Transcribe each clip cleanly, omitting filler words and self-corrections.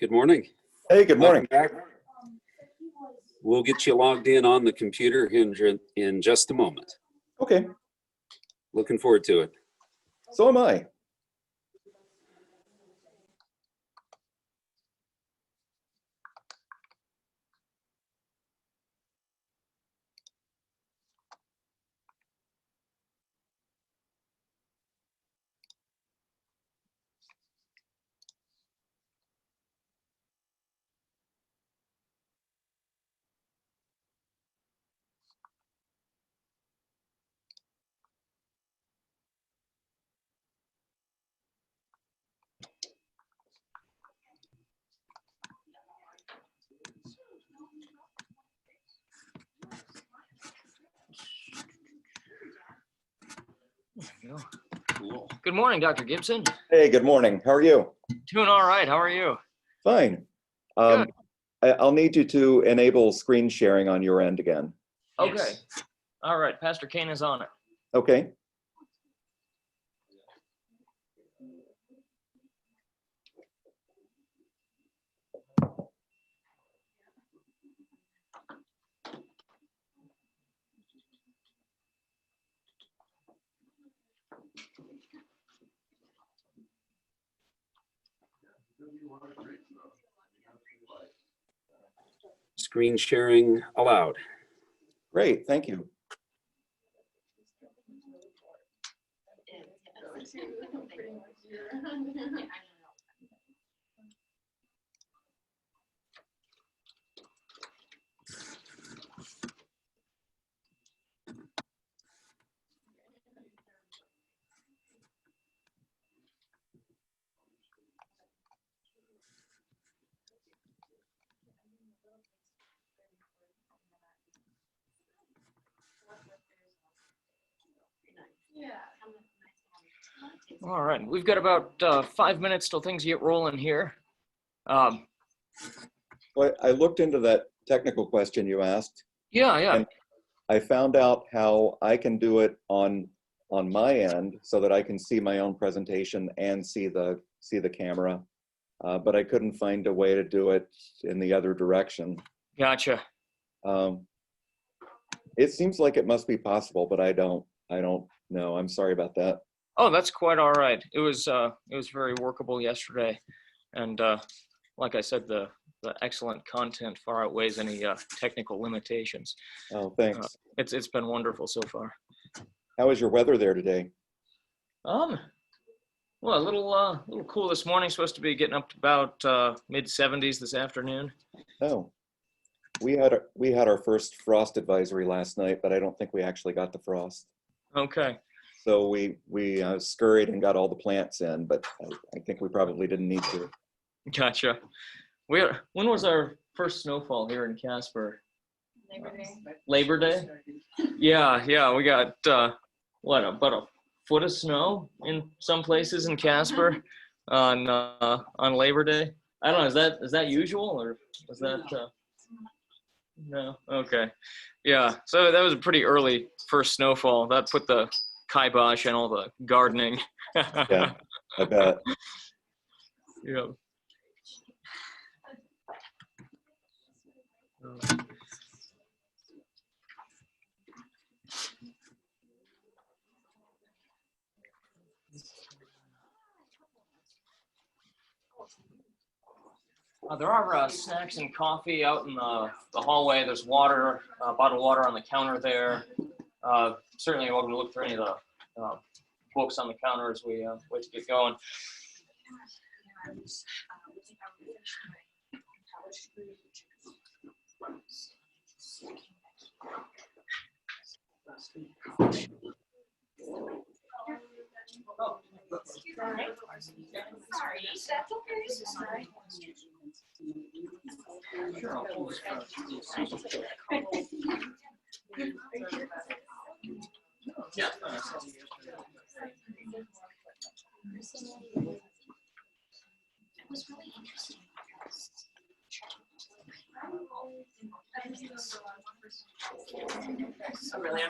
Good morning. Hey, good morning. Welcome back. We'll get you logged in on the computer in just a moment. Okay, Looking forward to it. so am I. Cool. Good morning, Dr. Gibson. Hey, good morning. How are you? Doing all right. How are you? Fine. Good. I'll need you to enable screen sharing on your end again. Okay. Yes. All right. Pastor Kane is on it. Okay. Screen sharing allowed. Great, thank you. All right. We've got about 5 minutes till things get rolling here. Well, I looked into that technical question you asked. Yeah. And I found out how I can do it on my end so that I can see my own presentation and see the camera, but I couldn't find a way to do it in the other direction. Gotcha. It seems like it must be possible, but I don't know. I'm sorry about that. Oh, that's quite all right. It was very workable yesterday, and like I said, the excellent content far outweighs any technical limitations. Oh, thanks. It's been wonderful so far. How is your weather there today? Well, a little cool this morning. Supposed to be getting up to about mid-70s this afternoon. Oh, we had our first frost advisory last night, but I don't think we actually got the frost. Okay. So we scurried and got all the plants in, but I think we probably didn't need to. Gotcha. When was our first snowfall here in Casper? Labor Day. Labor Day? Yeah. We got about a foot of snow in some places in Casper on Labor Day. I don't know. Is that usual, or is that? No. Okay. Yeah. So that was a pretty early first snowfall. That put the kibosh and all the gardening. Yeah, I bet. Yeah. There are snacks and coffee out in the hallway. There's water, bottled water on the counter there. Certainly you're welcome to look for any of the books on the counter as we wait to get going. Oh. Sorry. That's okay. Sorry. Sure, I'll pull this first. Yeah. It was really interesting. So really,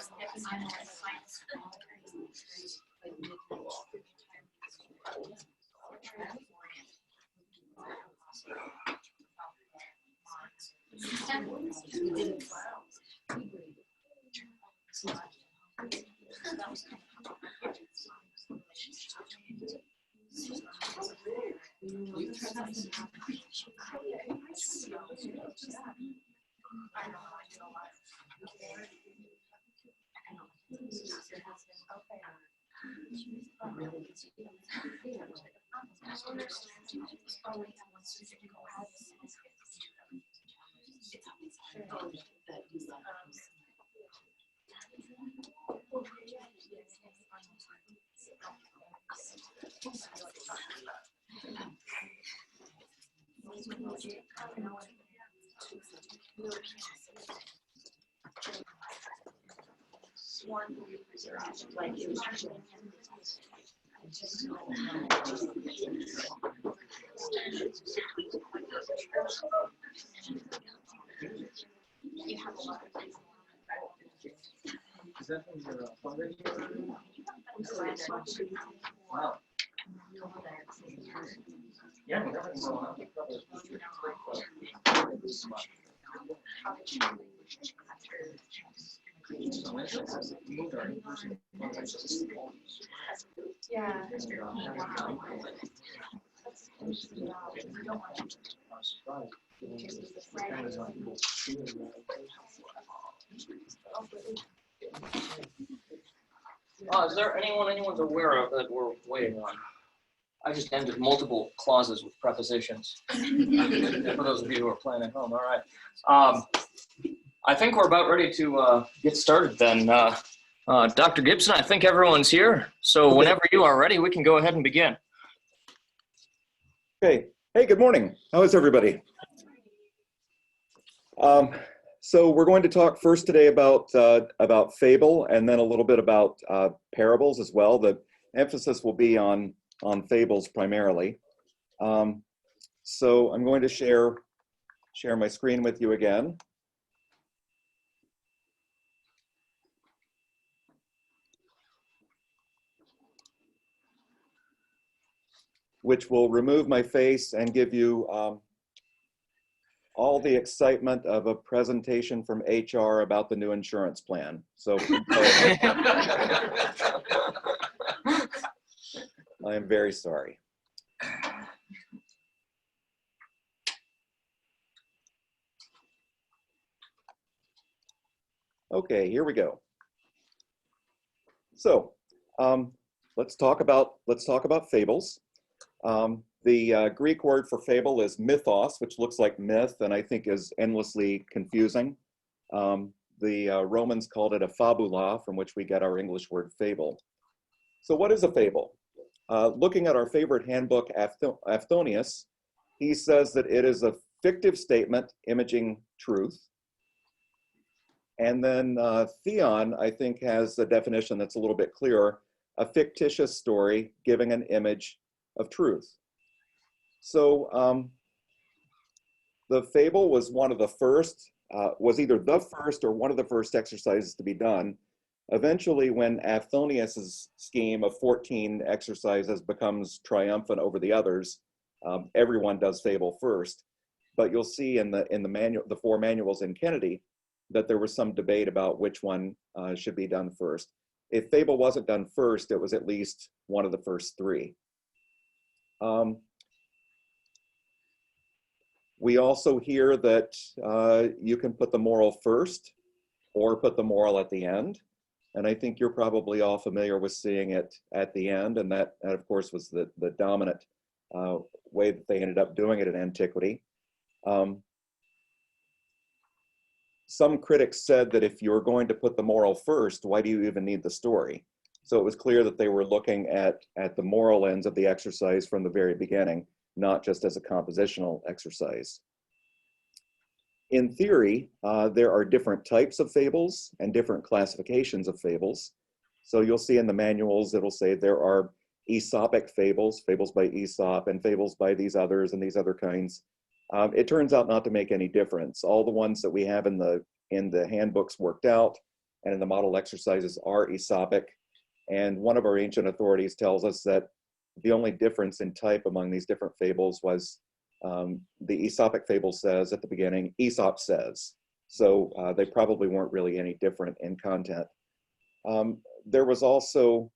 Is that from your fundraiser? Wow. Yeah, everything's going on. Yeah. Is there anyone's aware of that we're waiting on? I just ended multiple clauses with prepositions. For those of you who are playing at home, all right. I think we're about ready to get started then. Dr. Gibson, I think everyone's here. So whenever you are ready, we can go ahead and begin. Okay. Hey, good morning. How is everybody? So we're going to talk first today about Fable, and then a little bit about parables as well. The emphasis will be on fables primarily. So I'm going to share my screen with you again. Which will remove my face and give you all the excitement of a presentation from HR about the new insurance plan. So I am very sorry. Okay, here we go. So let's talk about fables. The Greek word for fable is mythos, which looks like myth and I think is endlessly confusing. The Romans called it a fabula, from which we get our English word fable. So what is a fable? Looking at our favorite handbook, Aphthonius, he says that it is a fictive statement imaging truth. And then Theon, I think, has a definition that's a little bit clearer, a fictitious story giving an image of truth. So the fable was one of the first, was either the first or one of the first exercises to be done. Eventually, when Aphthonius's scheme of 14 exercises becomes triumphant over the others, everyone does fable first. But you'll see in the manual, the 4 manuals in Kennedy, that there was some debate about which one should be done first. If fable wasn't done first, it was at least one of the first 3. We also hear that you can put the moral first or put the moral at the end. And I think you're probably all familiar with seeing it at the end. And that of course, was the dominant way that they ended up doing it in antiquity. Some critics said that if you're going to put the moral first, why do you even need the story? So it was clear that they were looking at the moral ends of the exercise from the very beginning, not just as a compositional exercise. In theory, there are different types of fables and different classifications of fables. So you'll see in the manuals, it'll say there are Aesopic fables, fables by Aesop, and fables by these others and these other kinds. It turns out not to make any difference. All the ones that we have in the handbooks worked out and in the model exercises are Aesopic. And one of our ancient authorities tells us that the only difference in type among these different fables was the Aesopic fable says at the beginning, Aesop says. So they probably weren't really any different in content. There was also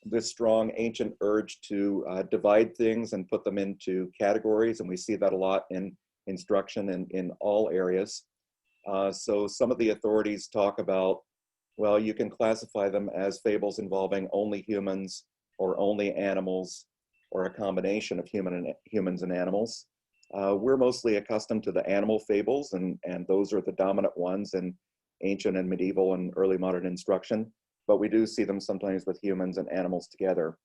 this strong ancient urge to divide things and put them into categories, and we see that a lot in instruction in all areas. So some of the authorities talk about, well, you can classify them as fables involving only humans or only animals or a combination of humans and animals. We're mostly accustomed to the animal fables, and those are the dominant ones in ancient and medieval and early modern instruction, but we do see them sometimes with humans and animals together.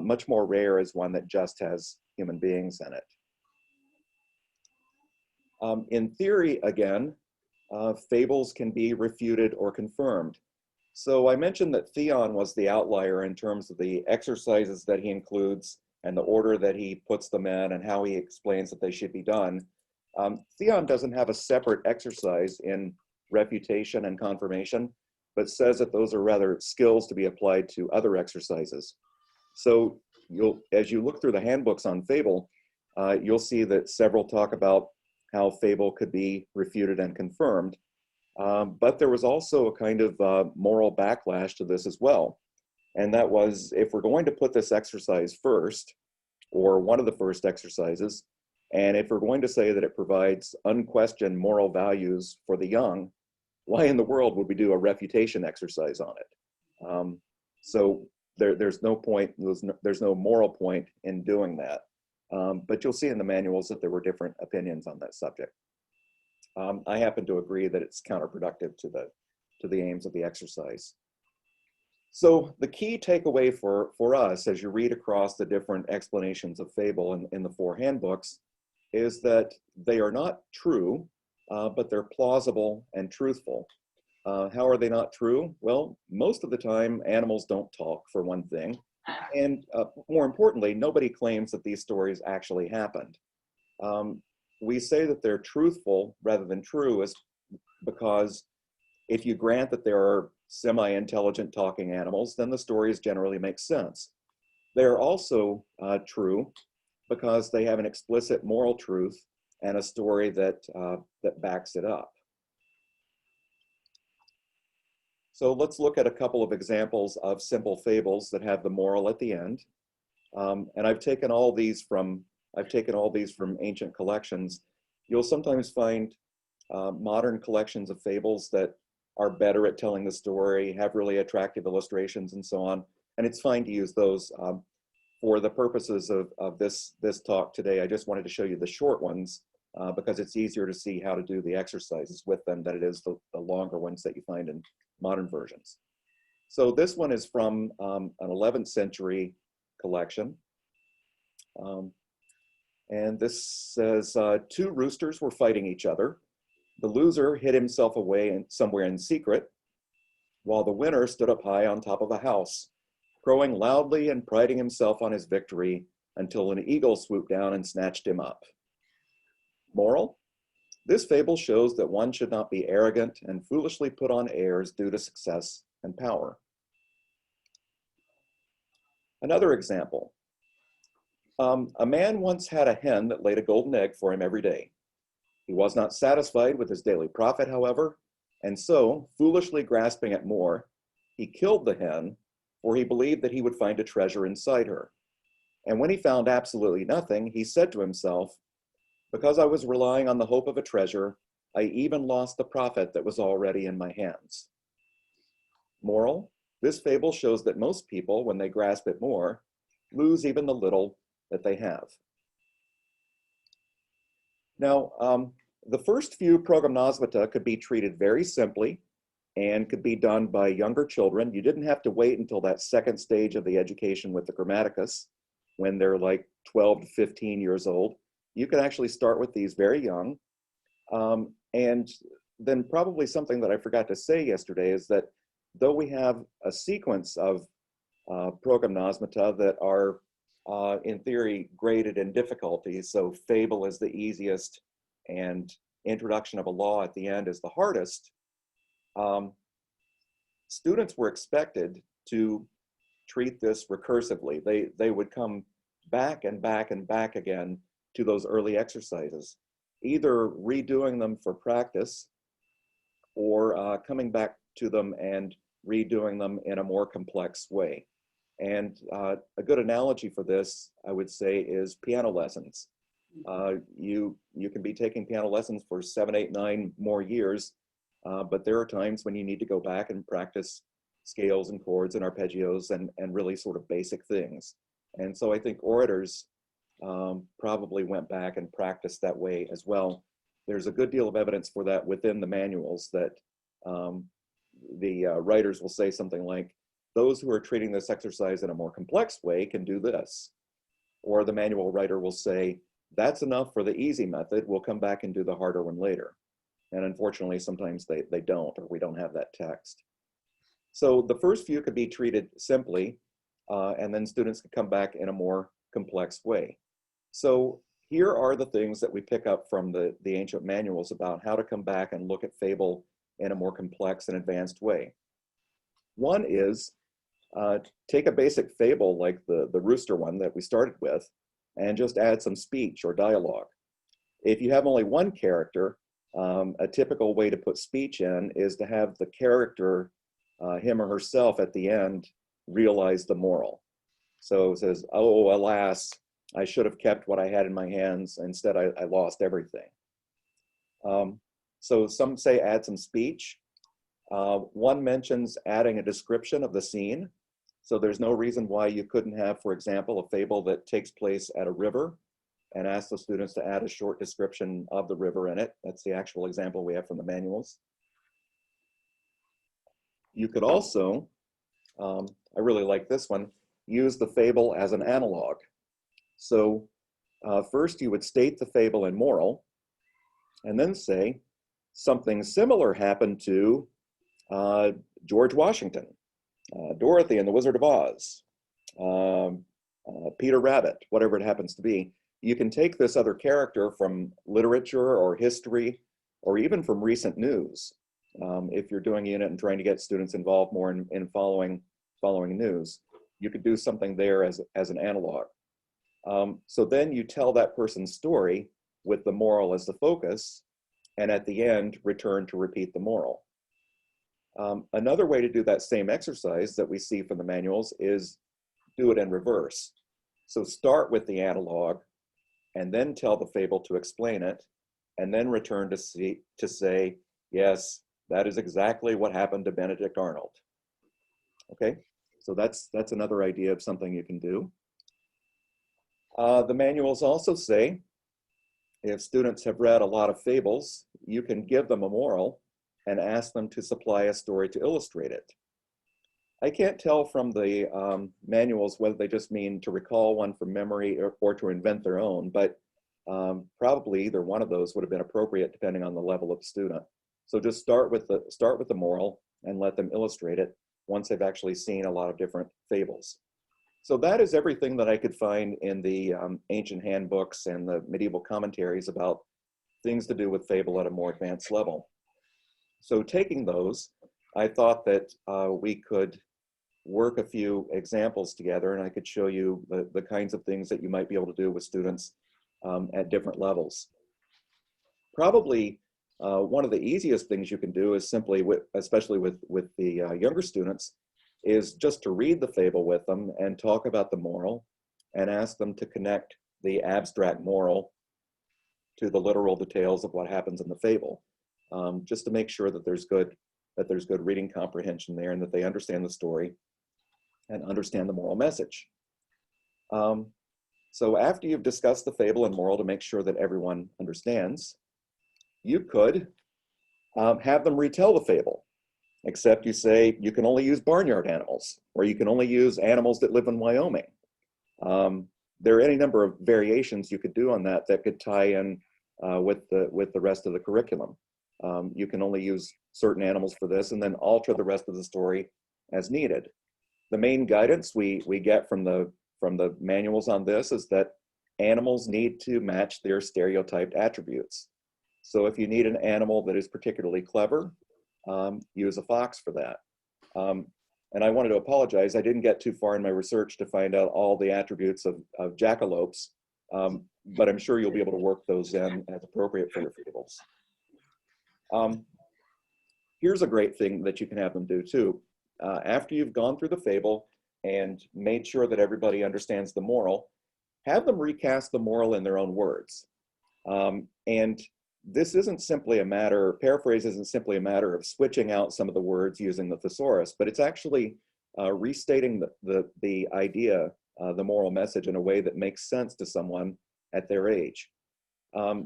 Much more rare is one that just has human beings in it. In theory, again, fables can be refuted or confirmed. So I mentioned that Theon was the outlier in terms of the exercises that he includes and the order that he puts them in and how he explains that they should be done. Theon doesn't have a separate exercise in refutation and confirmation, but says that those are rather skills to be applied to other exercises. So as you look through the handbooks on Fable, you'll see that several talk about how Fable could be refuted and confirmed. But there was also a kind of moral backlash to this as well. And that was, if we're going to put this exercise first, or one of the first exercises, and if we're going to say that it provides unquestioned moral values for the young, why in the world would we do a refutation exercise on it? So there's no point, there's no moral point in doing that. But you'll see in the manuals that there were different opinions on that subject. I happen to agree that it's counterproductive to the aims of the exercise. So the key takeaway for us as you read across the different explanations of Fable in the 4 handbooks is that they are not true, but they're plausible and truthful. How are they not true? Well, most of the time animals don't talk, for one thing. And more importantly, nobody claims that these stories actually happened. We say that they're truthful rather than true is because if you grant that there are semi-intelligent talking animals, then the stories generally make sense. They're also true because they have an explicit moral truth and a story that backs it up. So let's look at a couple of examples of simple fables that have the moral at the end. And I've taken all these from ancient collections. You'll sometimes find modern collections of fables that are better at telling the story, have really attractive illustrations and so on. And it's fine to use those. For the purposes of this talk today, I just wanted to show you the short ones because it's easier to see how to do the exercises with them than it is the longer ones that you find in modern versions. So this one is from an 11th century collection. And this says, 2 roosters were fighting each other. The loser hid himself away somewhere in secret, while the winner stood up high on top of a house, crowing loudly and priding himself on his victory until an eagle swooped down and snatched him up. Moral? This fable shows that one should not be arrogant and foolishly put on airs due to success and power. Another example. A man once had a hen that laid a golden egg for him every day. He was not satisfied with his daily profit, however, and so, foolishly grasping at more, he killed the hen, for he believed that he would find a treasure inside her. And when he found absolutely nothing, he said to himself, "Because I was relying on the hope of a treasure, I even lost the profit that was already in my hands." Moral: this fable shows that most people, when they grasp at more, lose even the little that they have. Now, the first few Progymnasmata could be treated very simply and could be done by younger children. You didn't have to wait until that second stage of the education with the Grammaticus, when they're like 12 to 15 years old. You could actually start with these very young. And then probably something that I forgot to say yesterday is that though we have a sequence of Progymnasmata that are in theory graded in difficulty, so Fable is the easiest and Introduction of a Law at the end is the hardest, students were expected to treat this recursively. They would come back and back and back again to those early exercises, either redoing them for practice or coming back to them and redoing them in a more complex way. And a good analogy for this, I would say, is piano lessons. You can be taking piano lessons for 7, 8, 9 more years, but there are times when you need to go back and practice scales and chords and arpeggios and really sort of basic things. And so I think orators probably went back and practiced that way as well. There's a good deal of evidence for that within the manuals that the writers will say something like, those who are treating this exercise in a more complex way can do this. Or the manual writer will say, that's enough for the easy method, we'll come back and do the harder one later. And unfortunately, sometimes they don't, or we don't have that text. So the first few could be treated simply, and then students could come back in a more complex way. So here are the things that we pick up from the ancient manuals about how to come back and look at Fable in a more complex and advanced way. One is, take a basic fable like the rooster one that we started with, and just add some speech or dialogue. If you have only one character, a typical way to put speech in is to have the character, him or herself at the end, realize the moral. So it says, oh, alas, I should have kept what I had in my hands. Instead, I lost everything. So some say add some speech. One mentions adding a description of the scene. So there's no reason why you couldn't have, for example, a fable that takes place at a river and ask the students to add a short description of the river in it. That's the actual example we have from the manuals. You could also, I really like this one, use the fable as an analog. So first you would state the fable and moral, and then say, something similar happened to George Washington, Dorothy and the Wizard of Oz, Peter Rabbit, whatever it happens to be. You can take this other character from literature or history, or even from recent news. If you're doing a unit and trying to get students involved more in following news, you could do something there as an analog. So then you tell that person's story with the moral as the focus, and at the end, return to repeat the moral. Another way to do that same exercise that we see from the manuals is do it in reverse. So start with the analog, and then tell the fable to explain it, and then return to say, yes, that is exactly what happened to Benedict Arnold. Okay, so that's another idea of something you can do. The manuals also say, if students have read a lot of fables, you can give them a moral and ask them to supply a story to illustrate it. I can't tell from the manuals whether they just mean to recall one from memory or to invent their own, but probably either one of those would have been appropriate depending on the level of the student. So just start with the moral and let them illustrate it once they've actually seen a lot of different fables. So that is everything that I could find in the ancient handbooks and the medieval commentaries about things to do with fable at a more advanced level. So taking those, I thought that we could work a few examples together, and I could show you the kinds of things that you might be able to do with students at different levels. Probably one of the easiest things you can do is simply, especially with the younger students, is just to read the fable with them and talk about the moral and ask them to connect the abstract moral to the literal details of what happens in the fable, just to make sure that there's good reading comprehension there and that they understand the story and understand the moral message. So after you've discussed the fable and moral to make sure that everyone understands, you could have them retell the fable, except you say you can only use barnyard animals, or you can only use animals that live in Wyoming. There are any number of variations you could do on that could tie in with the rest of the curriculum. You can only use certain animals for this and then alter the rest of the story as needed. The main guidance we get from the manuals on this is that animals need to match their stereotyped attributes. So if you need an animal that is particularly clever, use a fox for that. And I wanted to apologize, I didn't get too far in my research to find out all the attributes of jackalopes, but I'm sure you'll be able to work those in as appropriate for your fables. Here's a great thing that you can have them do too. After you've gone through the fable and made sure that everybody understands the moral, have them recast the moral in their own words. And this isn't simply a matter, paraphrase isn't simply a matter of switching out some of the words using the thesaurus, but it's actually restating the idea, the moral message in a way that makes sense to someone at their age.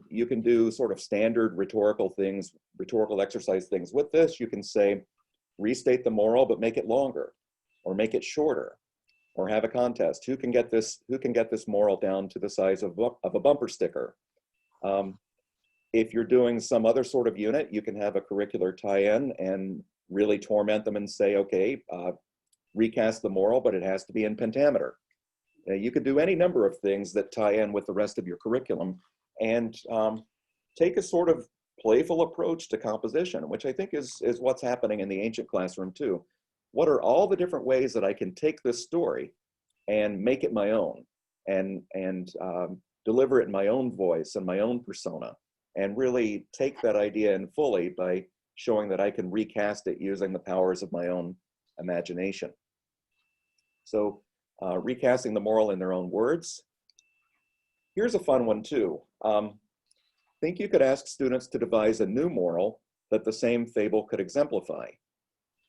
You can do sort of standard rhetorical things, rhetorical exercise things with this. You can say, restate the moral, but make it longer, or make it shorter, or have a contest. Who can get this moral down to the size of a bumper sticker? If you're doing some other sort of unit, you can have a curricular tie-in and really torment them and say, okay, recast the moral, but it has to be in pentameter. You could do any number of things that tie in with the rest of your curriculum, and take a sort of playful approach to composition, which I think is what's happening in the ancient classroom too. What are all the different ways that I can take this story and make it my own, and deliver it in my own voice and my own persona, and really take that idea in fully by showing that I can recast it using the powers of my own imagination. So recasting the moral in their own words. Here's a fun one too. Think you could ask students to devise a new moral that the same fable could exemplify.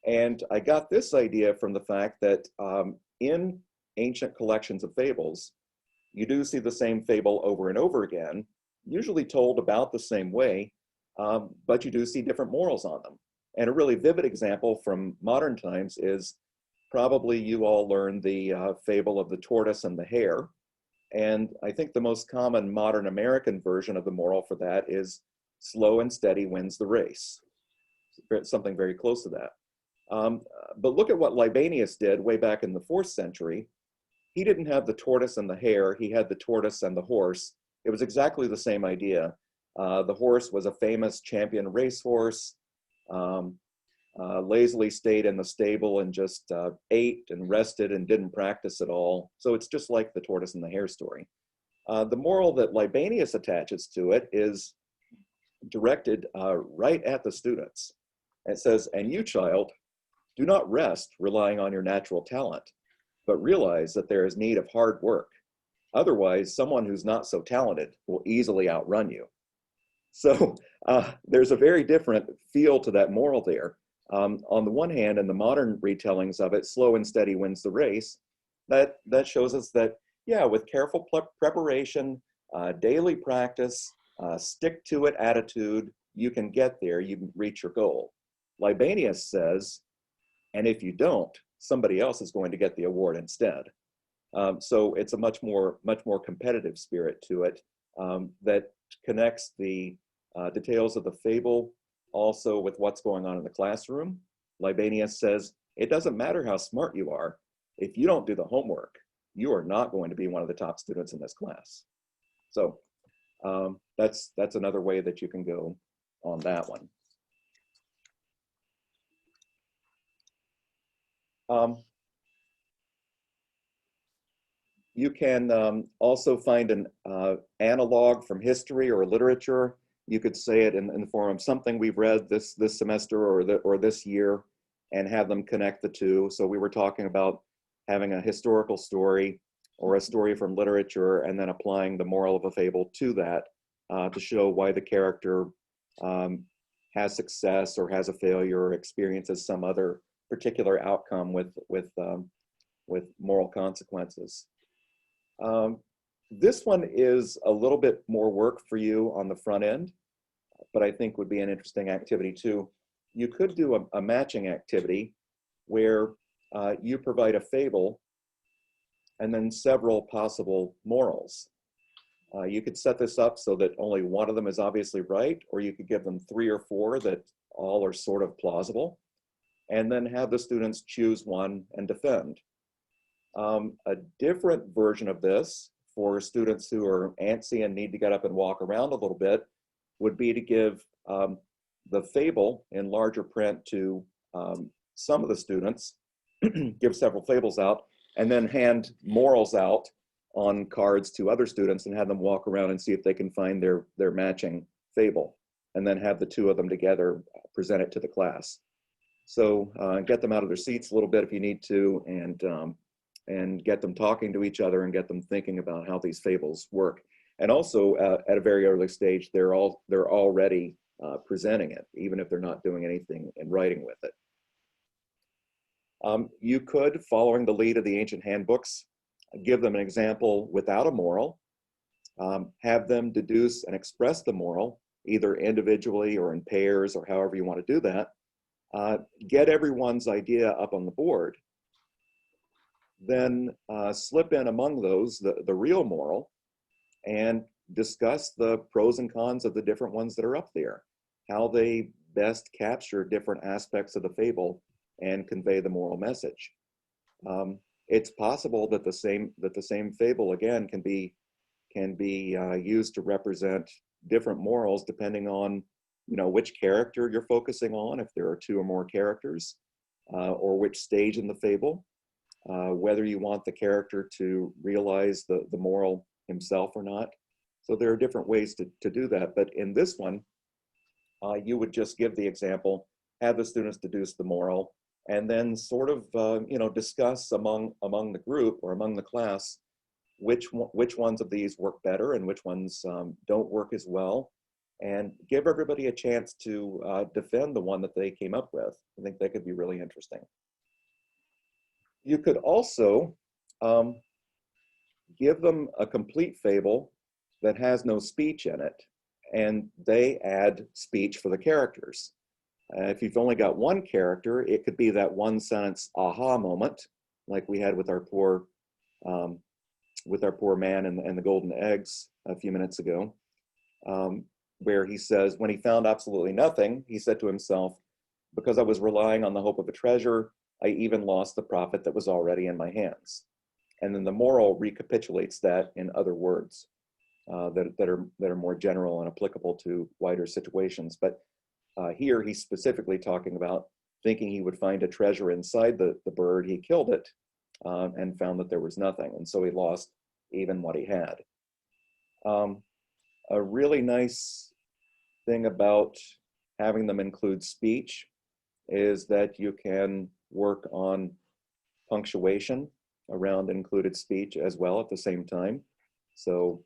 And I got this idea from the fact that in ancient collections of fables, you do see the same fable over and over again, usually told about the same way, but you do see different morals on them. And a really vivid example from modern times is probably you all learned the fable of the tortoise and the hare. And I think the most common modern American version of the moral for that is slow and steady wins the race. Something very close to that. But look at what Libanius did way back in the 4th century. He didn't have the tortoise and the hare, he had the tortoise and the horse. It was exactly the same idea. The horse was a famous champion racehorse, lazily stayed in the stable and just ate and rested and didn't practice at all. So it's just like the tortoise and the hare story. The moral that Libanius attaches to it is directed right at the students. It says, and you, child, do not rest relying on your natural talent, but realize that there is need of hard work. Otherwise, someone who's not so talented will easily outrun you. So there's a very different feel to that moral there. On the one hand, in the modern retellings of it, slow and steady wins the race. That shows us that, yeah, with careful preparation, daily practice, stick to it attitude, you can get there, you can reach your goal. Libanius says, and if you don't, somebody else is going to get the award instead. So it's a much more competitive spirit to it that connects the details of the fable also with what's going on in the classroom. Libanius says, it doesn't matter how smart you are. If you don't do the homework, you are not going to be one of the top students in this class. So that's another way that you can go on that one. You can also find an analog from history or literature. You could say it in the form of something we've read this semester or this year, and have them connect the two. So we were talking about having a historical story or a story from literature, and then applying the moral of a fable to that to show why the character has success or has a failure or experiences some other particular outcome with moral consequences. This one is a little bit more work for you on the front end, but I think would be an interesting activity too. You could do a matching activity where you provide a fable and then several possible morals. You could set this up so that only one of them is obviously right, or you could give them 3 or 4 that all are sort of plausible, and then have the students choose one and defend. A different version of this for students who are antsy and need to get up and walk around a little bit would be to give the fable in larger print to some of the students, give several fables out, and then hand morals out on cards to other students and have them walk around and see if they can find their matching fable. and then have the two of them together present it to the class. So get them out of their seats a little bit if you need to, and get them talking to each other and get them thinking about how these fables work. And also at a very early stage, they're already presenting it, even if they're not doing anything in writing with it. You could, following the lead of the ancient handbooks, give them an example without a moral, have them deduce and express the moral, either individually or in pairs or however you want to do that. Get everyone's idea up on the board, then slip in among those the real moral and discuss the pros and cons of the different ones that are up there, how they best capture different aspects of the fable and convey the moral message. It's possible that the same fable again can be used to represent different morals depending on which character you're focusing on, if there are two or more characters, or which stage in the fable, whether you want the character to realize the moral himself or not. So there are different ways to do that. But in this one, you would just give the example, have the students deduce the moral, and then sort of discuss among the group or among the class which ones of these work better and which ones don't work as well, and give everybody a chance to defend the one that they came up with. I think that could be really interesting. You could also give them a complete fable that has no speech in it, and they add speech for the characters. If you've only got one character, it could be that one sentence aha moment, like we had with our poor man and the golden eggs a few minutes ago, where he says, when he found absolutely nothing, he said to himself, because I was relying on the hope of a treasure, I even lost the profit that was already in my hands. And then the moral recapitulates that in other words that are more general and applicable to wider situations. But here he's specifically talking about thinking he would find a treasure inside the bird. He killed it and found that there was nothing. And so he lost even what he had. A really nice thing about having them include speech is that you can work on punctuation around included speech as well at the same time. So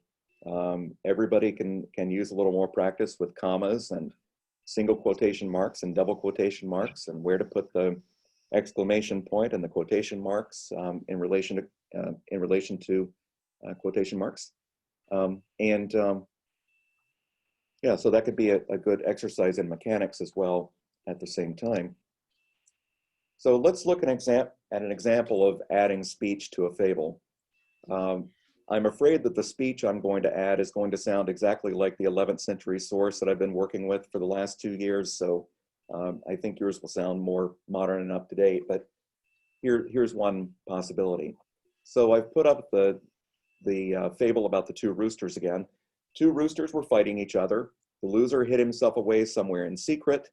everybody can use a little more practice with commas and single quotation marks and double quotation marks, and where to put the exclamation point and the quotation marks in relation to quotation marks. Yeah, so that could be a good exercise in mechanics as well at the same time. So let's look at an example of adding speech to a fable. I'm afraid that the speech I'm going to add is going to sound exactly like the 11th century source that I've been working with for the last 2 years. So I think yours will sound more modern and up to date, but here's one possibility. So I've put up the fable about the two roosters again. Two roosters were fighting each other. The loser hid himself away somewhere in secret,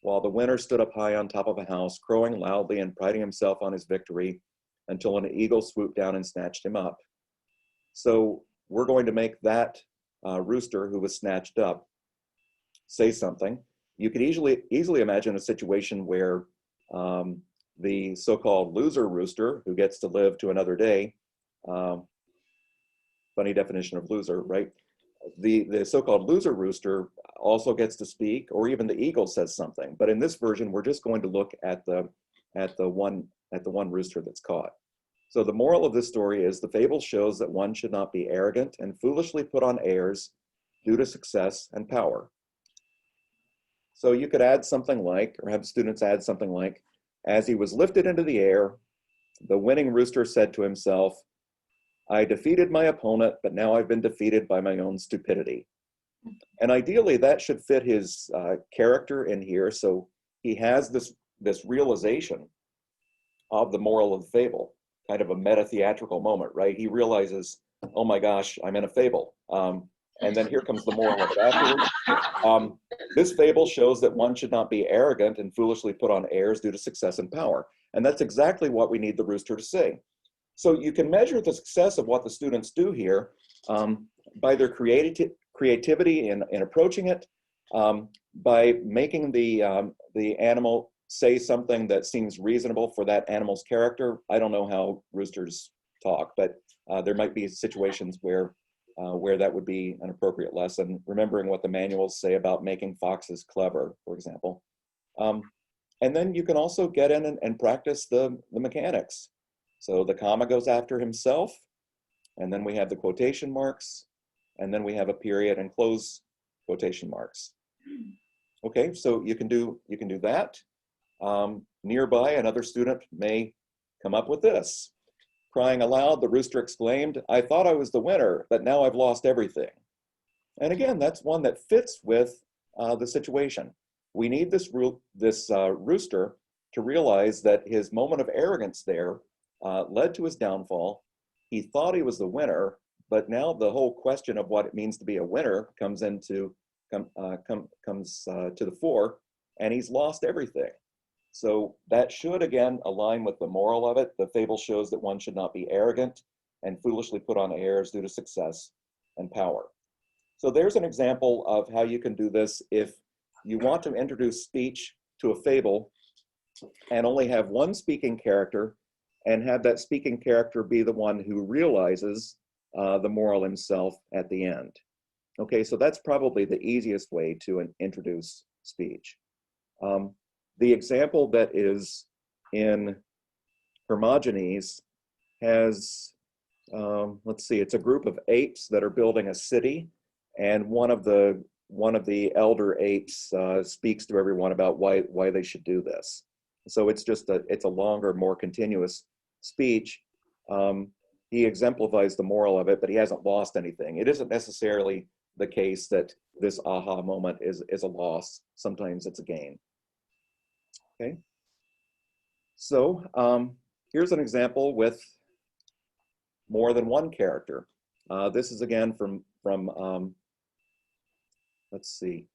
while the winner stood up high on top of a house, crowing loudly and priding himself on his victory until an eagle swooped down and snatched him up. So we're going to make that rooster who was snatched up say something. You could easily imagine a situation where the so-called loser rooster, who gets to live to another day, funny definition of loser, right? The so-called loser rooster also gets to speak, or even the eagle says something. But in this version, we're just going to look at the one rooster that's caught. So the moral of this story is the fable shows that one should not be arrogant and foolishly put on airs due to success and power. So you could add something like, or have students add something like, as he was lifted into the air, the winning rooster said to himself, I defeated my opponent, but now I've been defeated by my own stupidity. And ideally that should fit his character in here. So he has this realization of the moral of the fable, kind of a meta-theatrical moment, right? He realizes, oh my gosh, I'm in a fable. And then here comes the moral of it afterwards. This fable shows that one should not be arrogant and foolishly put on airs due to success and power. And that's exactly what we need the rooster to say. So you can measure the success of what the students do here by their creativity in approaching it, By making the animal say something that seems reasonable for that animal's character. I don't know how roosters talk, but there might be situations where that would be an appropriate lesson, remembering what the manuals say about making foxes clever, for example. And then you can also get in and practice the mechanics. So the comma goes after himself, and then we have the quotation marks, and then we have a period and close quotation marks. Okay, so you can do that. Nearby, another student may come up with this. Crying aloud, the rooster exclaimed, "I thought I was the winner, but now I've lost everything." And again, that's one that fits with the situation. We need this rooster to realize that his moment of arrogance there led to his downfall. He thought he was the winner, but now the whole question of what it means to be a winner comes to the fore, and he's lost everything. So that should, again, align with the moral of it. The fable shows that one should not be arrogant and foolishly put on airs due to success and power. So there's an example of how you can do this if you want to introduce speech to a fable and only have one speaking character and have that speaking character be the one who realizes the moral himself at the end. Okay, so that's probably the easiest way to introduce speech. The example that is in Hermogenes has, let's see, it's a group of apes that are building a city, and one of the elder apes speaks to everyone about why they should do this. So it's a longer, more continuous speech. He exemplifies the moral of it, but he hasn't lost anything. It isn't necessarily the case that this aha moment is a loss. Sometimes it's a gain. Okay, so here's an example with more than one character. This is again from let's see.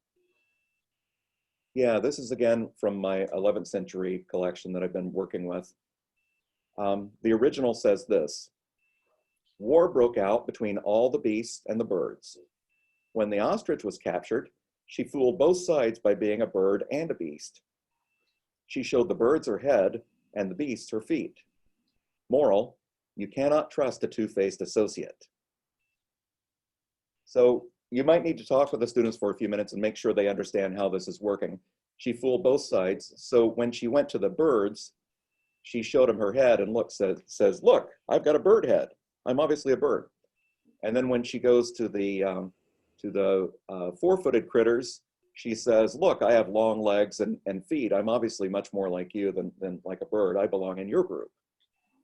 Yeah, this is again from my 11th century collection that I've been working with. The original says this: "War broke out between all the beasts and the birds. When the ostrich was captured, she fooled both sides by being a bird and a beast. She showed the birds her head and the beasts her feet. Moral, you cannot trust a two-faced associate." So you might need to talk with the students for a few minutes and make sure they understand how this is working. She fooled both sides. So when she went to the birds, she showed them her head and says, "Look, I've got a bird head. I'm obviously a bird." And then when she goes to the four-footed critters, she says, "Look, I have long legs and feet. I'm obviously much more like you than like a bird. I belong in your group."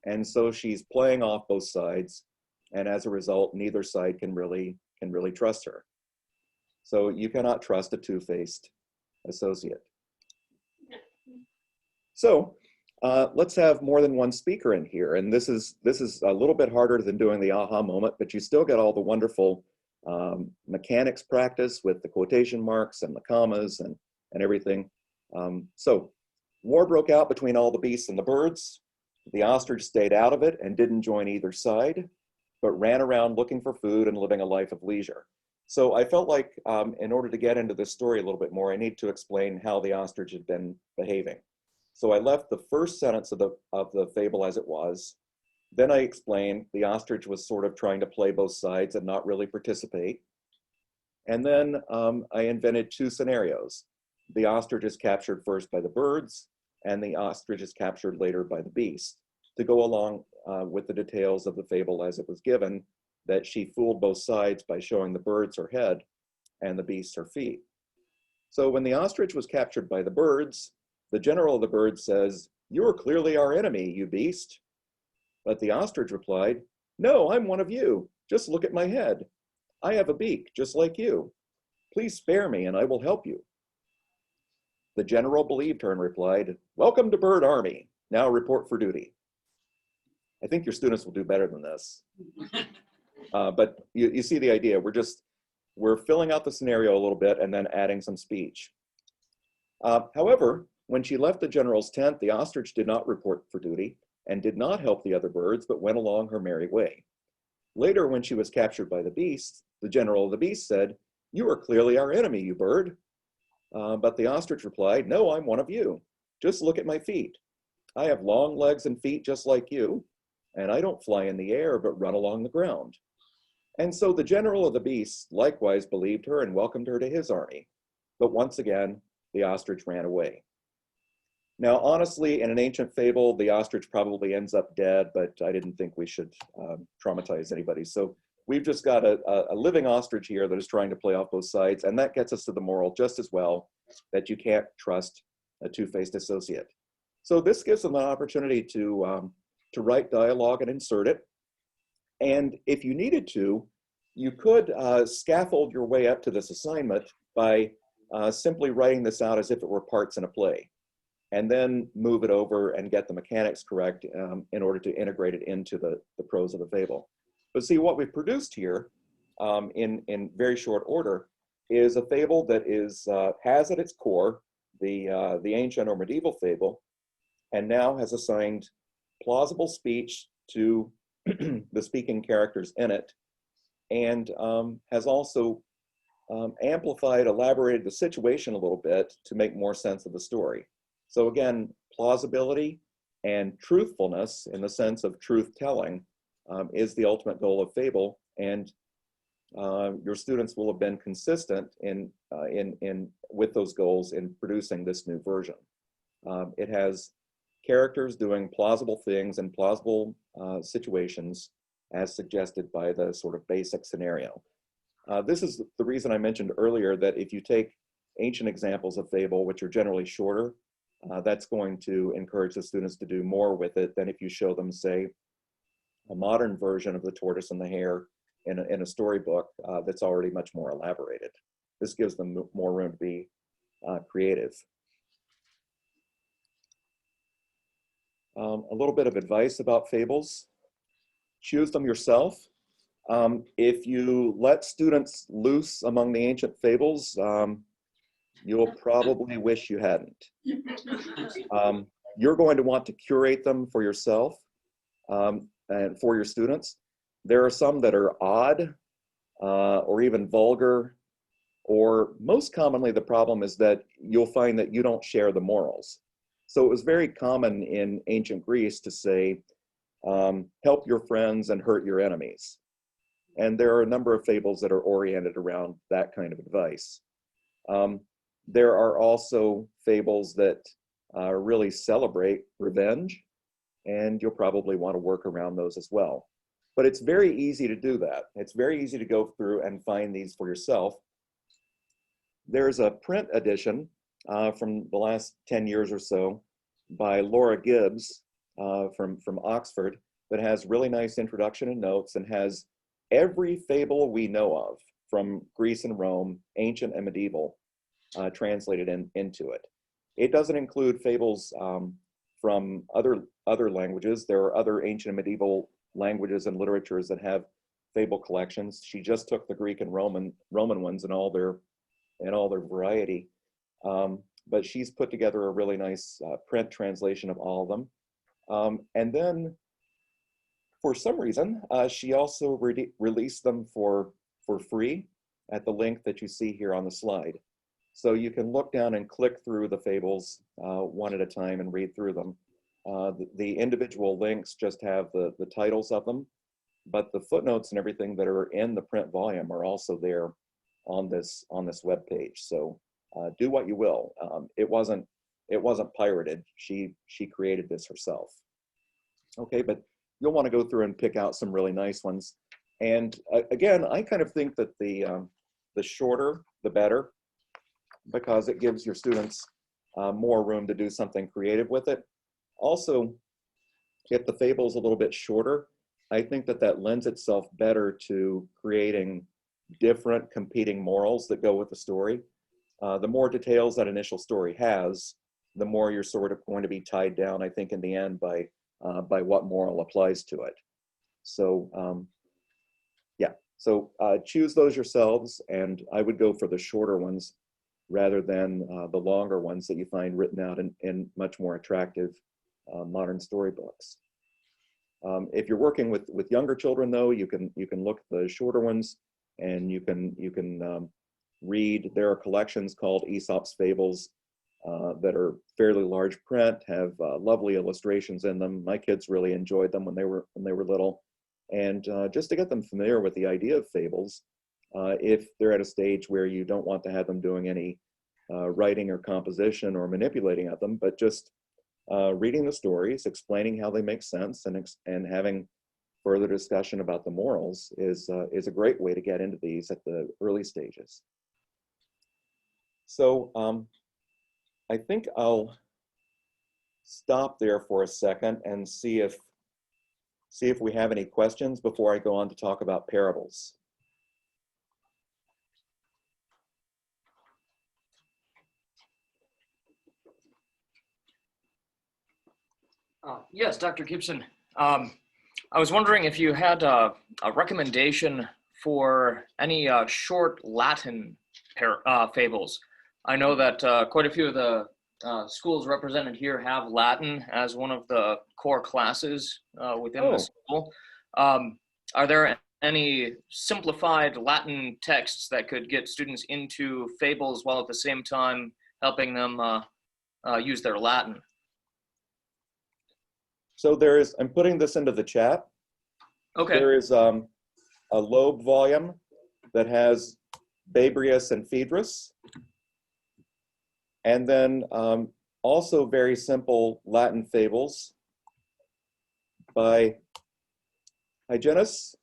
And so she's playing off both sides, and as a result, neither side can really trust her. So you cannot trust a two-faced associate. So let's have more than one speaker in here, and this is a little bit harder than doing the aha moment, but you still get all the wonderful mechanics practice with the quotation marks and the commas and everything. So war broke out between all the beasts and the birds. The ostrich stayed out of it and didn't join either side, but ran around looking for food and living a life of leisure. So I felt like in order to get into this story a little bit more, I need to explain how the ostrich had been behaving. So I left the first sentence of the fable as it was. Then I explained the ostrich was sort of trying to play both sides and not really participate. And then I invented two scenarios. The ostrich is captured first by the birds, and the ostrich is captured later by the beast, to go along with the details of the fable as it was given, that she fooled both sides by showing the birds her head and the beasts her feet. So when the ostrich was captured by the birds, the general of the birds says, "You are clearly our enemy, you beast." But the ostrich replied, "No, I'm one of you. Just look at my head. I have a beak, just like you. Please spare me and I will help you." The general believed her and replied, "Welcome to Bird Army. Now report for duty." I think your students will do better than this. But you see the idea. We're filling out the scenario a little bit and then adding some speech. However, when she left the general's tent, the ostrich did not report for duty and did not help the other birds, but went along her merry way. Later, when she was captured by the beasts, the general of the beasts said, "You are clearly our enemy, you bird. But the ostrich replied, "No, I'm one of you. Just look at my feet. I have long legs and feet just like you, and I don't fly in the air but run along the ground." And so the general of the beasts likewise believed her and welcomed her to his army. But once again, the ostrich ran away. Now, honestly, in an ancient fable, the ostrich probably ends up dead, but I didn't think we should traumatize anybody. So we've just got a living ostrich here that is trying to play off both sides, and that gets us to the moral just as well, that you can't trust a two-faced associate. So this gives them an opportunity to write dialogue and insert it. And if you needed to, you could scaffold your way up to this assignment by simply writing this out as if it were parts in a play, and then move it over and get the mechanics correct in order to integrate it into the prose of the fable. But see, what we've produced here in very short order is a fable that has at its core the ancient or medieval fable, and now has assigned plausible speech to the speaking characters in it, and has also amplified, elaborated the situation a little bit to make more sense of the story. So again, plausibility and truthfulness in the sense of truth telling is the ultimate goal of Fable, and your students will have been consistent with those goals in producing this new version. It has characters doing plausible things in plausible situations as suggested by the sort of basic scenario. This is the reason I mentioned earlier that if you take ancient examples of Fable, which are generally shorter, that's going to encourage the students to do more with it than if you show them, say, a modern version of The Tortoise and the Hare in a storybook that's already much more elaborated. This gives them more room to be creative. A little bit of advice about fables. Choose them yourself. If you let students loose among the ancient fables, you'll probably wish you hadn't. You're going to want to curate them for yourself and for your students. There are some that are odd or even vulgar, or most commonly the problem is that you'll find that you don't share the morals. So it was very common in ancient Greece to say, help your friends and hurt your enemies. And there are a number of fables that are oriented around that kind of advice. There are also fables that really celebrate revenge, and you'll probably want to work around those as well. But it's very easy to do that. It's very easy to go through and find these for yourself. There's a print edition from the last 10 years or so by Laura Gibbs from Oxford that has really nice introduction and notes and has every fable we know of from Greece and Rome, ancient and medieval, translated into it. It doesn't include fables from other languages. There are other ancient and medieval languages and literatures that have fable collections. She just took the Greek and Roman ones in all their variety. But she's put together a really nice print translation of all of them. And then, for some reason, she also released them for free at the link that you see here on the slide. So you can look down and click through the fables one at a time and read through them. The individual links just have the titles of them, but the footnotes and everything that are in the print volume are also there on this web page. So do what you will. It wasn't pirated. She created this herself. Okay, but you'll want to go through and pick out some really nice ones. And again, I kind of think that the shorter, the better, because it gives your students more room to do something creative with it. Also, if the fable is a little bit shorter, I think that lends itself better to creating different competing morals that go with the story. The more details that initial story has, the more you're sort of going to be tied down, I think, in the end by what moral applies to it. So yeah, so choose those yourselves, and I would go for the shorter ones rather than the longer ones that you find written out in much more attractive modern storybooks. If you're working with younger children, though, you can look at the shorter ones, and you can read. There are collections called Aesop's Fables that are fairly large print, have lovely illustrations in them. My kids really enjoyed them when they were little. And just to get them familiar with the idea of fables, if they're at a stage where you don't want to have them doing any writing or composition or manipulating of them, but just reading the stories, explaining how they make sense, and having further discussion about the morals is a great way to get into these at the early stages. So I think I'll stop there for a second and see if we have any questions before I go on to talk about parables. Yes, Dr. Gibson. I was wondering if you had a recommendation for any short Latin fables. I know that quite a few of the schools represented here have Latin as one of the core classes within the school. Are there any simplified Latin texts that could get students into fables while at the same time helping them use their Latin? So I'm putting this into the chat. Okay. There is a Loeb volume that has Babrius and Phaedrus. And then also very simple Latin fables by Hyginus.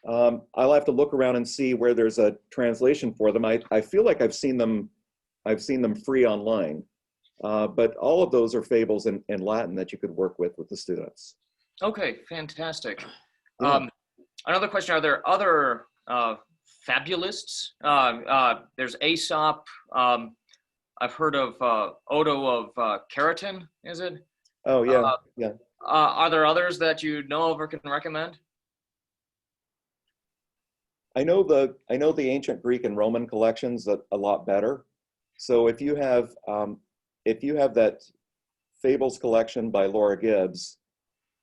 I'll have to look around and see where there's a translation for them. I feel like I've seen them free online. But all of those are fables in Latin that you could work with the students. Okay, fantastic. Yeah. Another question, are there other fabulists? There's Aesop. I've heard of Odo of Keratin, is it? Oh, yeah, yeah. Are there others that you know of or can recommend? I know the ancient Greek and Roman collections a lot better. So if you have that Fables collection by Laura Gibbs,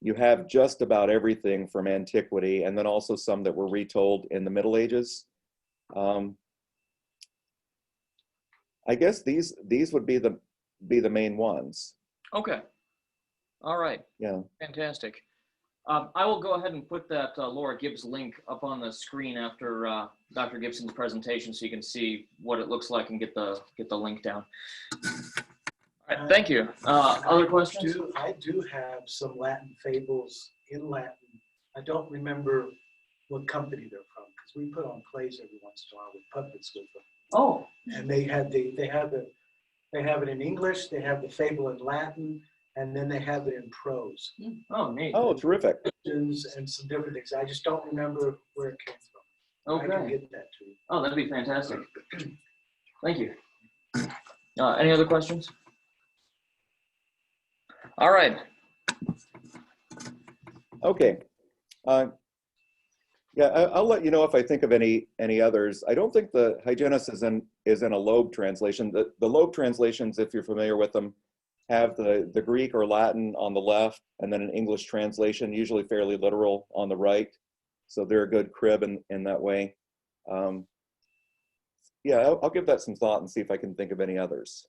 you have just about everything from antiquity, and then also some that were retold in the Middle Ages. I guess these would be the main ones. Okay. All right. Yeah. Fantastic. I will go ahead and put that Laura Gibbs link up on the screen after Dr. Gibson's presentation, so you can see what it looks like and get the link down. All right, thank you. Other questions? I do have some Latin fables in Latin. I don't remember what company they're from, because we put on plays every once in a while with puppets with them. Oh. And they have it in English, they have the fable in Latin, and then they have it in prose. Oh, neat. Oh, terrific. And some different things. I just don't remember where it came from. I can Okay. get that to you. Oh, that'd be fantastic. Thank you. Any other questions? All right. Okay. Yeah, I'll let you know if I think of any others. I don't think the Hyginus is in a Loeb translation. The Loeb translations, if you're familiar with them, have the Greek or Latin on the left, and then an English translation, usually fairly literal, on the right. So they're a good crib in that way. Yeah, I'll give that some thought and see if I can think of any others.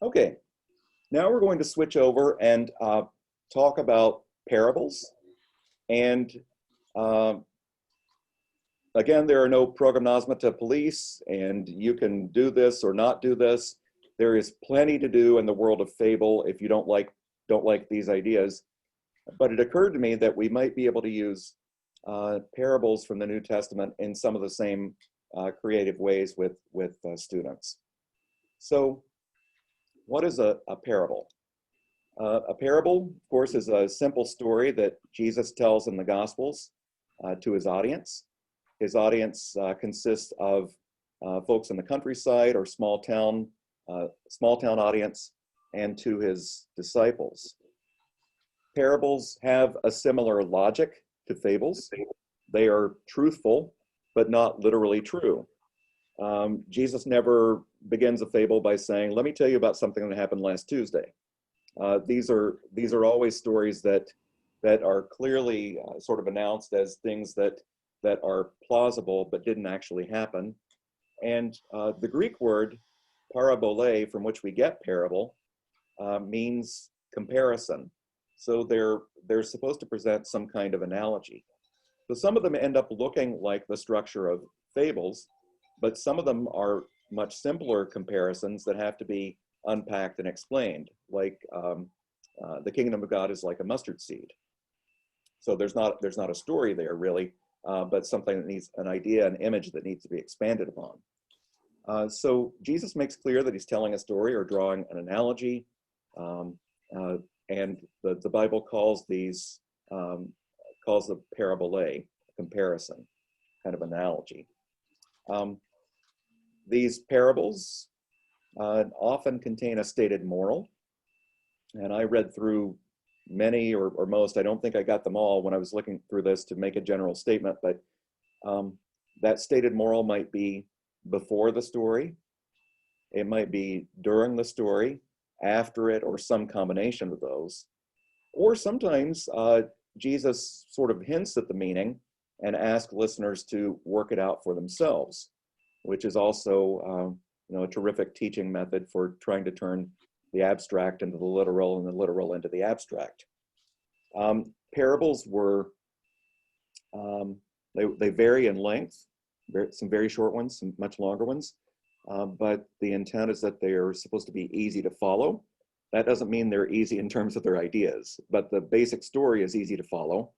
Okay, now we're going to switch over and talk about parables. And again, there are no Progymnasmata police, and you can do this or not do this. There is plenty to do in the world of fable if you don't like these ideas. But it occurred to me that we might be able to use parables from the New Testament in some of the same creative ways with students. So what is a parable? A parable, of course, is a simple story that Jesus tells in the Gospels to his audience. His audience consists of folks in the countryside or small town audience, and to his disciples. Parables have a similar logic to fables. They are truthful, but not literally true. Jesus never begins a fable by saying, let me tell you about something that happened last Tuesday. These are always stories that are clearly sort of announced as things that are plausible but didn't actually happen. And the Greek word parabole, from which we get parable, means comparison. So they're supposed to present some kind of analogy. So some of them end up looking like the structure of fables, but some of them are much simpler comparisons that have to be unpacked and explained, like the kingdom of God is like a mustard seed. So there's not a story there really, but something that needs an idea, an image that needs to be expanded upon. So Jesus makes clear that he's telling a story or drawing an analogy, and the Bible calls these calls the parabole, comparison, kind of analogy. These parables often contain a stated moral, and I read through many or most. I don't think I got them all when I was looking through this to make a general statement, but that stated moral might be before the story, it might be during the story, after it, or some combination of those. Or sometimes Jesus sort of hints at the meaning and asks listeners to work it out for themselves, which is also a terrific teaching method for trying to turn the abstract into the literal and the literal into the abstract. Parables were, they vary in length, some very short ones, some much longer ones, but the intent is that they are supposed to be easy to follow. That doesn't mean they're easy in terms of their ideas, but the basic story is easy to follow.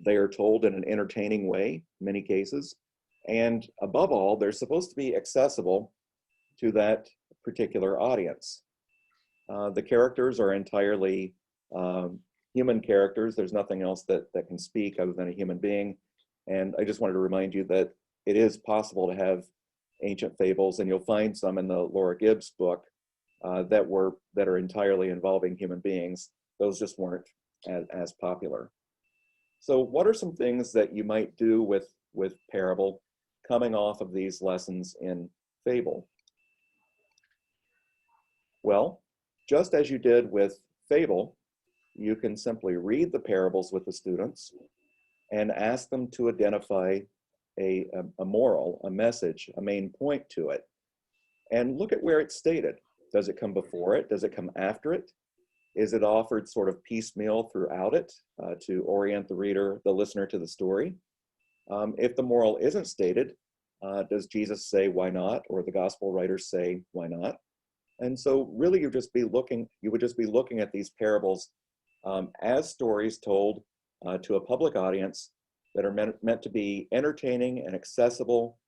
They are told in an entertaining way, in many cases, and above all, they're supposed to be accessible to that particular audience. The characters are entirely human characters. There's nothing else that can speak other than a human being. And I just wanted to remind you that it is possible to have ancient fables, and you'll find some in the Laura Gibbs book that are entirely involving human beings. Those just weren't as popular. So what are some things that you might do with parable coming off of these lessons in fable? Well, just as you did with fable, you can simply read the parables with the students and ask them to identify a moral, a message, a main point to it, and look at where it's stated. Does it come before it? Does it come after it? Is it offered sort of piecemeal throughout it to orient the listener to the story? If the moral isn't stated, does Jesus say why not, or the gospel writers say why not? And so really you would just be looking at these parables as stories told to a public audience that are meant to be entertaining and accessible,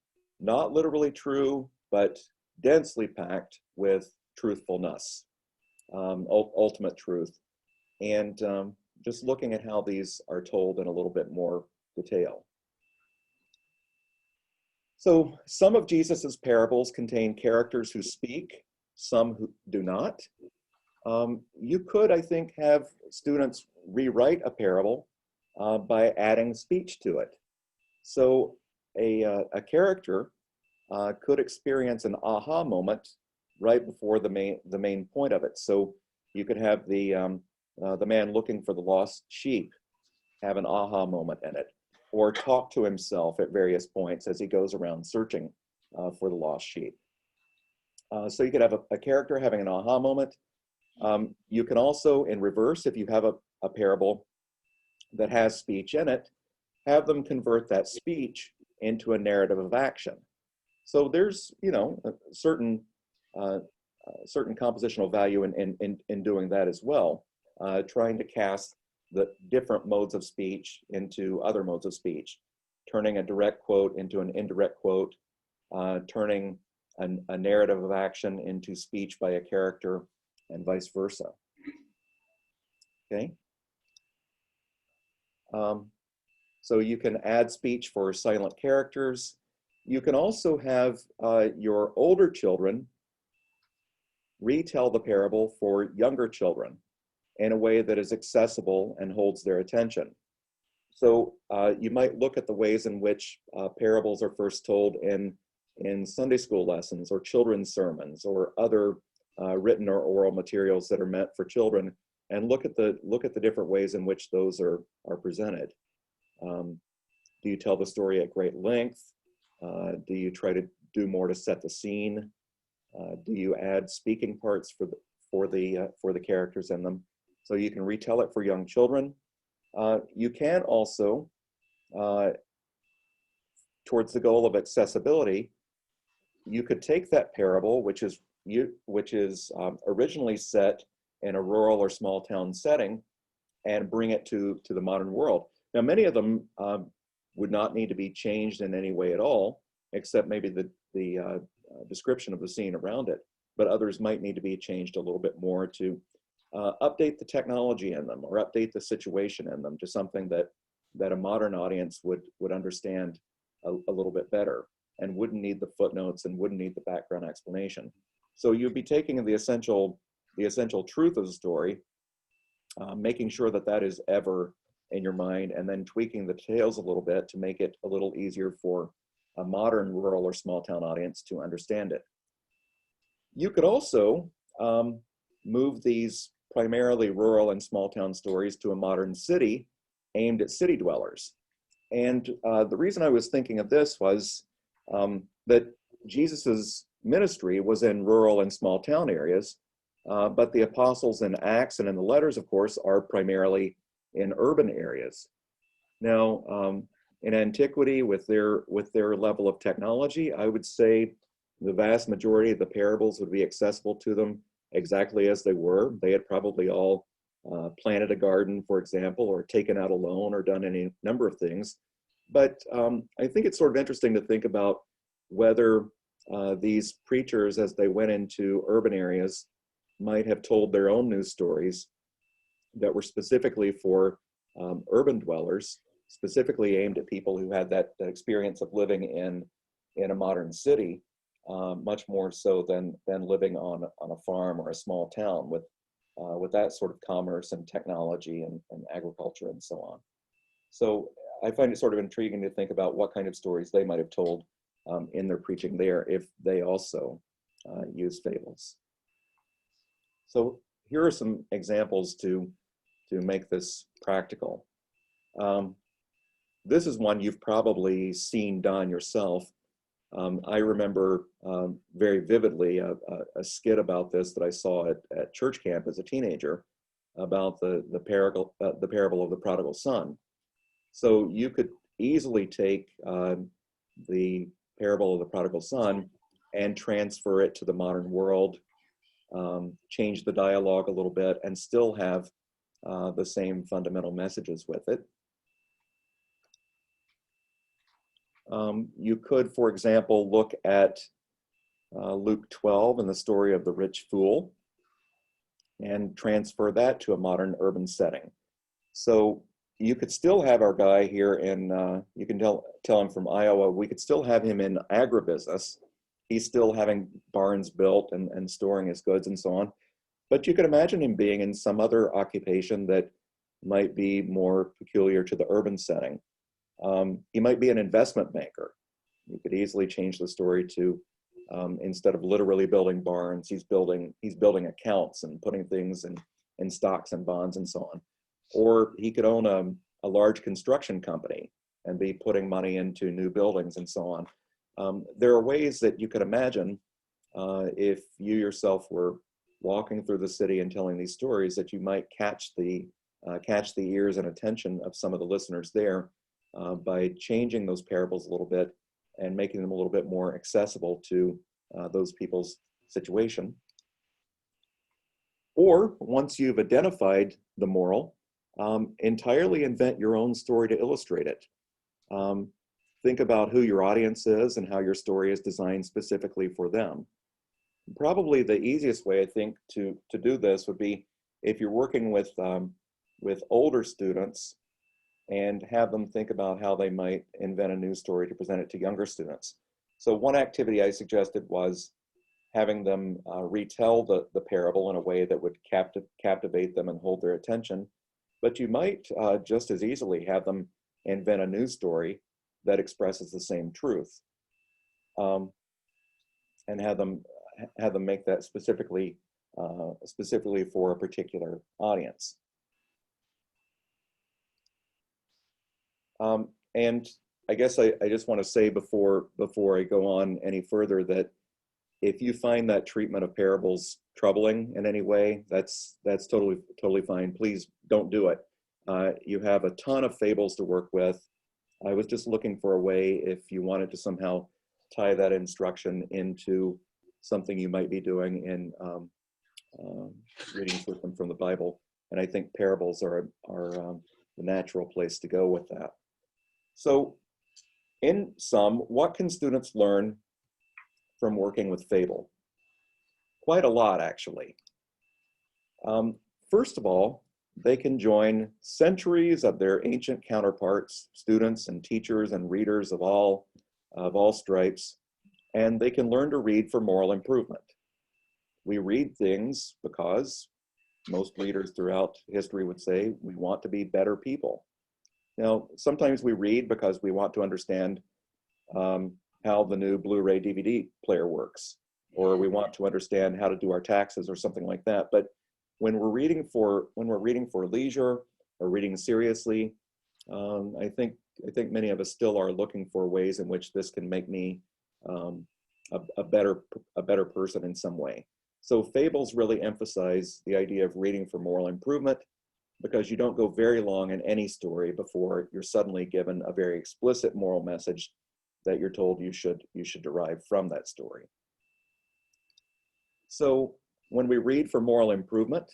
not literally true, but densely packed with truthfulness, ultimate truth, and just looking at how these are told in a little bit more detail. So some of Jesus's parables contain characters who speak, some who do not. You could, I think, have students rewrite a parable by adding speech to it. So a character could experience an aha moment right before the main point of it. So you could have the man looking for the lost sheep have an aha moment in it, or talk to himself at various points as he goes around searching for the lost sheep. So you could have a character having an aha moment. You can also, in reverse, if you have a parable that has speech in it, have them convert that speech into a narrative of action. So there's, a certain compositional value in doing that as well, trying to cast the different modes of speech into other modes of speech, turning a direct quote into an indirect quote, turning a narrative of action into speech by a character, and vice versa. Okay. So you can add speech for silent characters. You can also have your older children retell the parable for younger children. in a way that is accessible and holds their attention. So you might look at the ways in which parables are first told in Sunday school lessons or children's sermons or other written or oral materials that are meant for children, and look at the different ways in which those are presented. Do you tell the story at great length? Do you try to do more to set the scene? Do you add speaking parts for the characters in them, so you can retell it for young children? You can also, towards the goal of accessibility, you could take that parable, which is originally set in a rural or small town setting, and bring it to the modern world. Now, many of them would not need to be changed in any way at all, except maybe the description of the scene around it. But others might need to be changed a little bit more to update the technology in them or update the situation in them to something that a modern audience would understand a little bit better, and wouldn't need the footnotes and wouldn't need the background explanation. So you'd be taking the essential truth of the story, making sure that is ever in your mind, and then tweaking the details a little bit to make it a little easier for a modern rural or small town audience to understand it. You could also move these primarily rural and small town stories to a modern city aimed at city dwellers. And the reason I was thinking of this was that Jesus's ministry was in rural and small town areas, but the apostles in Acts and in the letters, of course, are primarily in urban areas. Now, in antiquity, with their level of technology, I would say the vast majority of the parables would be accessible to them exactly as they were. They had probably all planted a garden, for example, or taken out a loan, or done any number of things. But I think it's sort of interesting to think about whether these preachers, as they went into urban areas, might have told their own news stories that were specifically for urban dwellers, specifically aimed at people who had that experience of living in a modern city, much more so than living on a farm or a small town with that sort of commerce and technology and agriculture and so on. So I find it sort of intriguing to think about what kind of stories they might have told in their preaching there if they also use fables. So here are some examples to make this practical. This is one you've probably seen done yourself. I remember very vividly a skit about this that I saw at church camp as a teenager about the parable of the prodigal son. So you could easily take the parable of the prodigal son and transfer it to the modern world, change the dialogue a little bit, and still have the same fundamental messages with it. You could, for example, look at Luke 12 and the story of the rich fool and transfer that to a modern urban setting. So you could still have our guy here you can tell him from Iowa, we could still have him in agribusiness. He's still having barns built and storing his goods and so on. But you could imagine him being in some other occupation that might be more peculiar to the urban setting. He might be an investment banker. You could easily change the story to, instead of literally building barns, he's building accounts and putting things in stocks and bonds and so on. Or he could own a large construction company and be putting money into new buildings and so on. There are ways that you could imagine if you yourself were walking through the city and telling these stories that you might catch the ears and attention of some of the listeners there by changing those parables a little bit and making them a little bit more accessible to those people's situation. Or once you've identified the moral, entirely invent your own story to illustrate it. Think about who your audience is and how your story is designed specifically for them. Probably the easiest way, I think, to do this would be if you're working with older students and have them think about how they might invent a news story to present it to younger students. So one activity I suggested was having them retell the parable in a way that would captivate them and hold their attention. But you might just as easily have them invent a news story that expresses the same truth, and have them make that specifically for a particular audience. And I guess I just want to say before I go on any further that if you find that treatment of parables troubling in any way, that's totally fine. Please don't do it. You have a ton of fables to work with. I was just looking for a way if you wanted to somehow tie that instruction into something you might be doing in readings with them from the Bible. And I think parables are the natural place to go with that. So in sum, what can students learn from working with Fable? Quite a lot, actually. First of all, they can join centuries of their ancient counterparts, students and teachers and readers of all stripes, and they can learn to read for moral improvement. We read things because most leaders throughout history would say we want to be better people. Now, sometimes we read because we want to understand how the new Blu-ray DVD player works, or we want to understand how to do our taxes or something like that. But when we're reading for leisure or reading seriously, I think many of us still are looking for ways in which this can make me a better person in some way. So fables really emphasize the idea of reading for moral improvement, because you don't go very long in any story before you're suddenly given a very explicit moral message that you're told you should derive from that story. So when we read for moral improvement,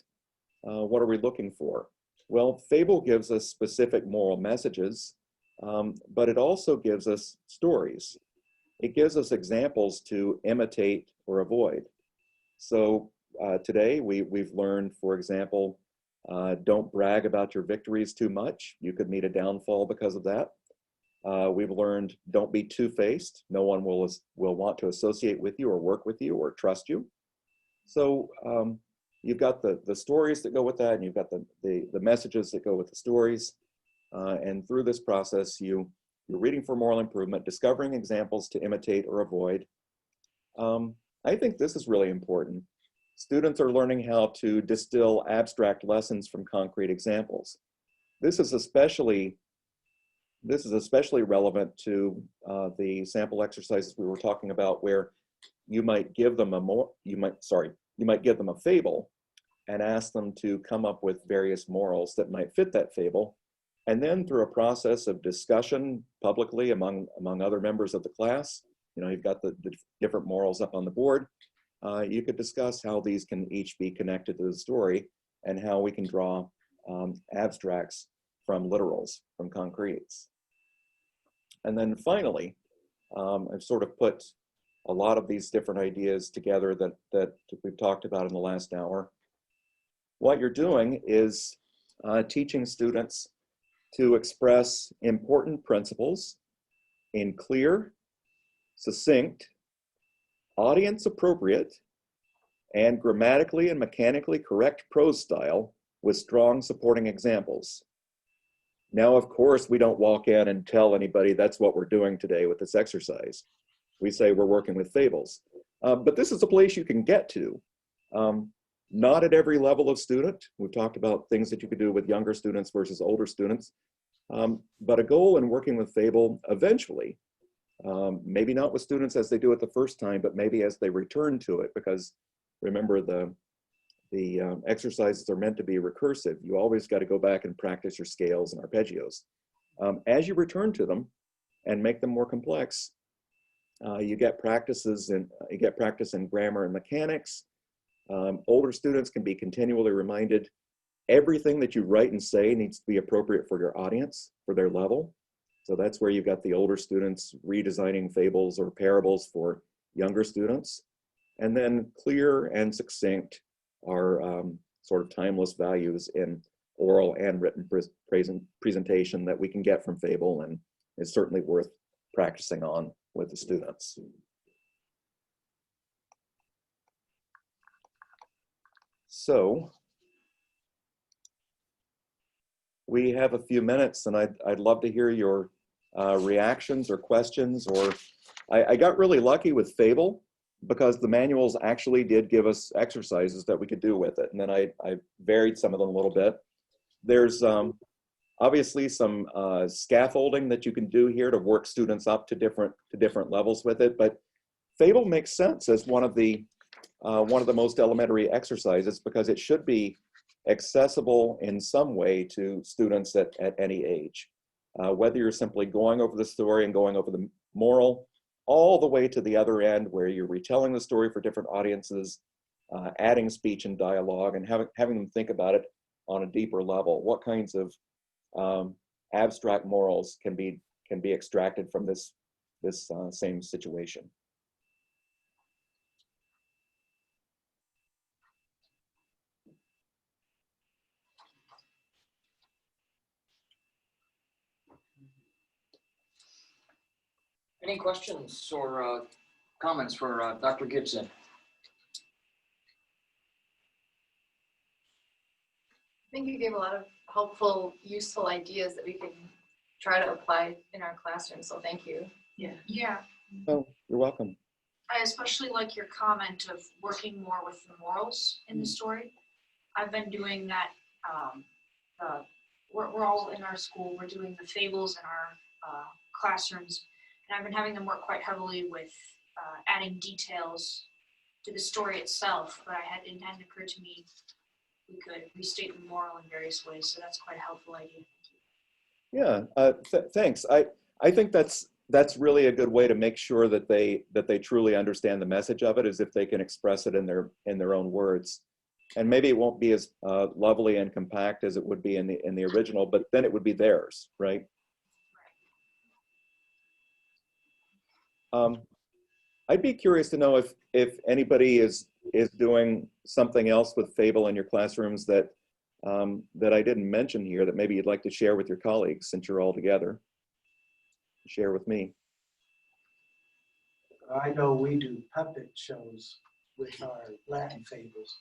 what are we looking for? Well, Fable gives us specific moral messages, but it also gives us stories. It gives us examples to imitate or avoid. So today we've learned, for example, don't brag about your victories too much. You could meet a downfall because of that. We've learned don't be two-faced. No one will want to associate with you or work with you or trust you. So you've got the stories that go with that, and you've got the messages that go with the stories. And through this process, you're reading for moral improvement, discovering examples to imitate or avoid. I think this is really important. Students are learning how to distill abstract lessons from concrete examples. This is especially relevant to the sample exercises we were talking about, where you might give them a fable and ask them to come up with various morals that might fit that fable. And then through a process of discussion publicly among other members of the class, you've got the different morals up on the board. You could discuss how these can each be connected to the story and how we can draw abstracts from literals, from concretes. And then finally, I've sort of put a lot of these different ideas together that we've talked about in the last hour. What you're doing is teaching students to express important principles in clear, succinct, audience appropriate, and grammatically and mechanically correct prose style with strong supporting examples. Now, of course, we don't walk in and tell anybody that's what we're doing today with this exercise. We say we're working with fables. But this is a place you can get to. Not at every level of student. We've talked about things that you could do with younger students versus older students. But a goal in working with Fable eventually, maybe not with students as they do it the first time, but maybe as they return to it, because remember the exercises are meant to be recursive. You always got to go back and practice your scales and arpeggios. As you return to them and make them more complex, you get practice in grammar and mechanics. Older students can be continually reminded everything that you write and say needs to be appropriate for your audience, for their level. So that's where you've got the older students redesigning fables or parables for younger students. And then clear and succinct are sort of timeless values in oral and written presentation that we can get from Fable, and is certainly worth practicing on with the students. So we have a few minutes, and I'd love to hear your reactions or questions. Or I got really lucky with Fable because the manuals actually did give us exercises that we could do with it, and then I varied some of them a little bit. There's obviously some scaffolding that you can do here to work students up to different levels with it, but Fable makes sense as one of the most elementary exercises because it should be accessible in some way to students at any age. Whether you're simply going over the story and going over the moral, all the way to the other end where you're retelling the story for different audiences, adding speech and dialogue, and having them think about it on a deeper level. What kinds of abstract morals can be extracted from this same situation? Any questions or comments for Dr. Gibson? I think you gave a lot of helpful, useful ideas that we can try to apply in our classroom, so thank you. Yeah, Oh, you're welcome. I especially like your comment of working more with the morals in the story. I've been doing that. We're all in our school. We're doing the fables in our classrooms, and I've been having them work quite heavily with adding details to the story itself. But it hadn't occurred to me we could restate the moral in various ways. So that's quite a helpful idea. Yeah, thanks. I think that's really a good way to make sure that they truly understand the message of it, is if they can express it in their own words. And maybe it won't be as lovely and compact as it would be in the original, but then it would be theirs, right? I'd be curious to know if anybody is doing something else with Fable in your classrooms that I didn't mention here that maybe you'd like to share with your colleagues since you're all together. Share with me. I know we do puppet shows with our Latin fables.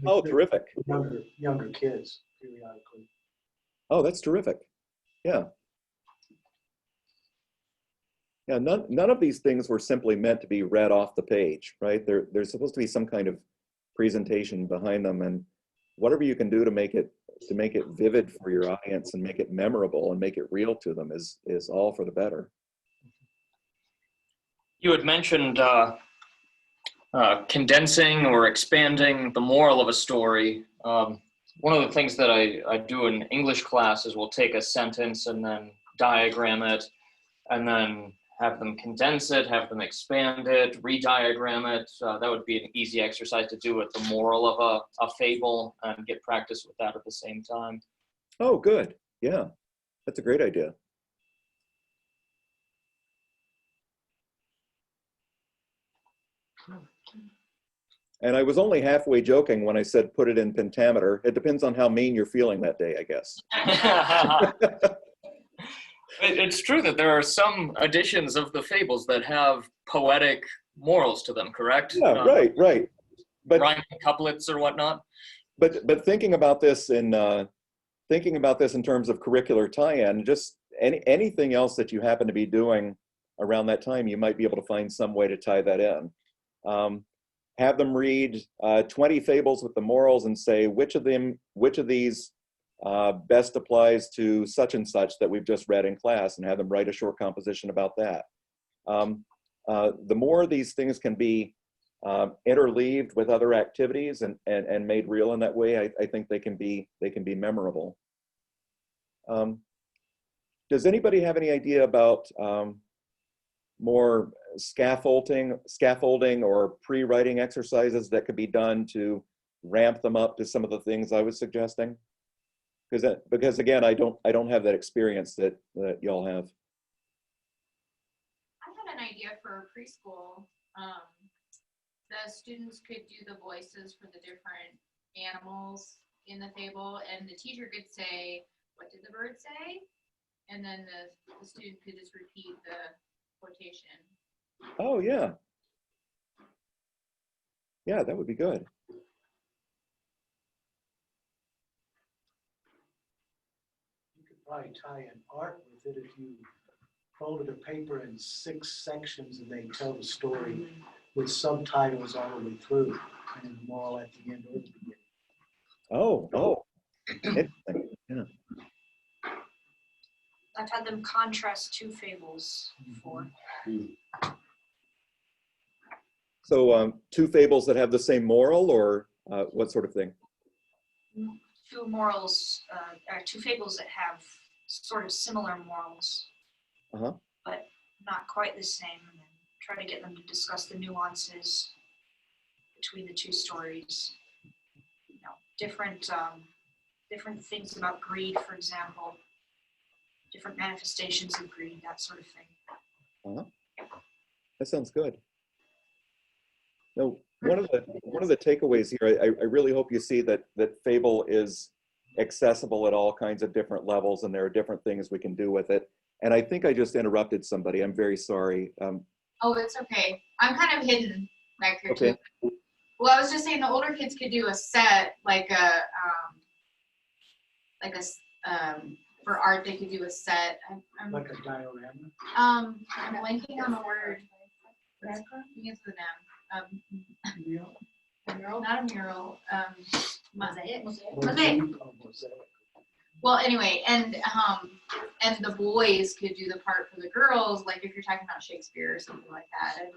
Oh, terrific. Younger kids periodically. Oh, that's terrific. Yeah. Yeah, none of these things were simply meant to be read off the page, right? There's supposed to be some kind of presentation behind them, and whatever you can do to make it vivid for your audience and make it memorable and make it real to them is all for the better. You had mentioned condensing or expanding the moral of a story. One of the things that I do in English class is we'll take a sentence and then diagram it, and then have them condense it, have them expand it, re-diagram it. That would be an easy exercise to do with the moral of a fable and get practice with that at the same time. Oh, good. Yeah, that's a great idea. And I was only halfway joking when I said put it in pentameter. It depends on how mean you're feeling that day, I guess. It's true that there are some editions of the fables that have poetic morals to them, correct? Yeah, right. But rhyming couplets or whatnot. But thinking about this in terms of curricular tie-in, just anything else that you happen to be doing around that time, you might be able to find some way to tie that in. Have them read 20 fables with the morals and say which of these best applies to such and such that we've just read in class, and have them write a short composition about that. The more these things can be interleaved with other activities and made real in that way, I think they can be memorable. Does anybody have any idea about more scaffolding or pre-writing exercises that could be done to ramp them up to some of the things I was suggesting? Because again, I don't have that experience that y'all have. I had an idea for preschool. The students could do the voices for the different animals in the fable, and the teacher could say, "What did the bird say?" And then the student could just repeat the quotation. Oh yeah. Yeah, that would be good. probably tie in art with it if you folded a paper in 6 sections and they tell the story with subtitles all the way through and moral at the end or the beginning. Oh, interesting. Yeah. I've had them contrast 2 fables before. So 2 fables that have the same moral, or what sort of thing? 2 morals, 2 fables that have sort of similar morals, but not quite the same, and then try to get them to discuss the nuances between the 2 stories. You know, different things about greed, for example, different manifestations of greed, that sort of thing. That sounds good. Now, one of the takeaways here, I really hope you see that Fable is accessible at all kinds of different levels, and there are different things we can do with it. And I think I just interrupted somebody. I'm very sorry. Oh, it's okay. I'm kind of hidden back here Okay. too. Well, I was just saying the older kids could do a set, like a for art they could do a set. I'm Like a diorama. I'm blanking on the word. Begins with an M. A mural? Not a mural. Mosaic. Mosaic. Well, anyway, and the boys could do the part for the girls, like if you're talking about Shakespeare or something like that.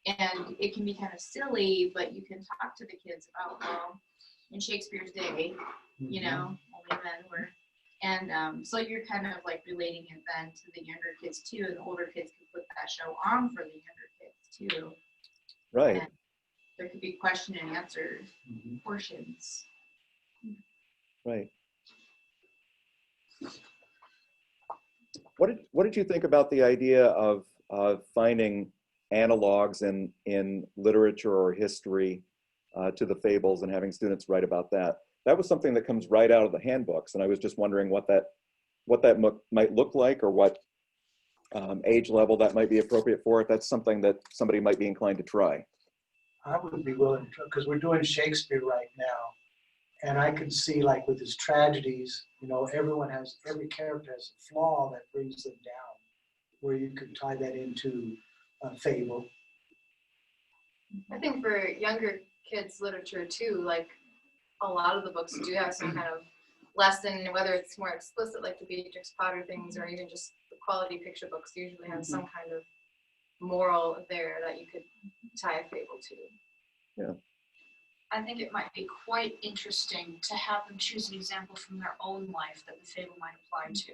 And it can be kind of silly, but you can talk to the kids about, well, in Shakespeare's day, you know, only men were. And so you're kind of like relating it then to the younger kids too, and the older kids can put that show on for the younger kids too. Right. And there could be question and answer portions. Right. What did you think about the idea of finding analogs in literature or history to the fables and having students write about that? That was something that comes right out of the handbooks, and I was just wondering what that might look like, or what age level that might be appropriate for it. That's something that somebody might be inclined to try. I would be willing to, because we're doing Shakespeare right now, and I can see, like with his tragedies, you know, every character has a flaw that brings them down, where you could tie that into a fable. I think for younger kids literature too, like a lot of the books do have some kind of lesson, whether it's more explicit like the Beatrix Potter things, or even just the quality picture books usually have some kind of moral there that you could tie a fable to. Yeah. I think it might be quite interesting to have them choose an example from their own life that the fable might apply to.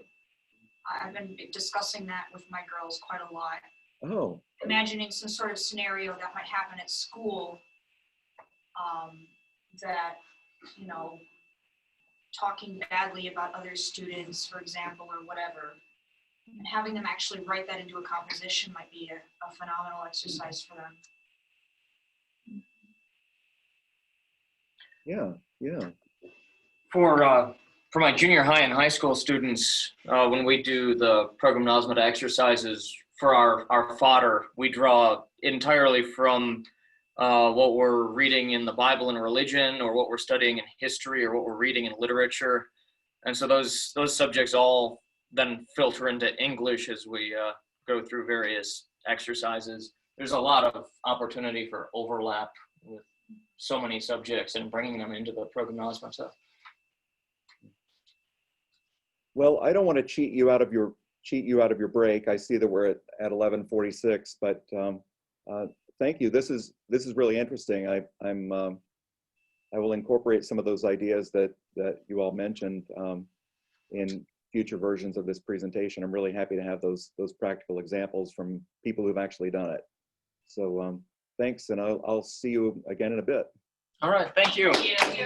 I've been discussing that with my girls quite a lot. Oh. Imagining some sort of scenario that might happen at school, that, you know, talking badly about other students, for example, or whatever, and having them actually write that into a composition might be a phenomenal exercise for them. Yeah. For my junior high and high school students, when we do the Progymnasmata exercises for our fodder, we draw entirely from what we're reading in the Bible and religion, or what we're studying in history, or what we're reading in literature. And so those subjects all then filter into English as we go through various exercises. There's a lot of opportunity for overlap with so many subjects and bringing them into the Progymnasmata. Well, I don't want to cheat you out of your break. I see that we're at 11:46, but thank you. This is really interesting. I will incorporate some of those ideas that you all mentioned in future versions of this presentation. I'm really happy to have those practical examples from people who've actually done it. So thanks, and I'll see you again in a bit. All right, thank you. Thank you.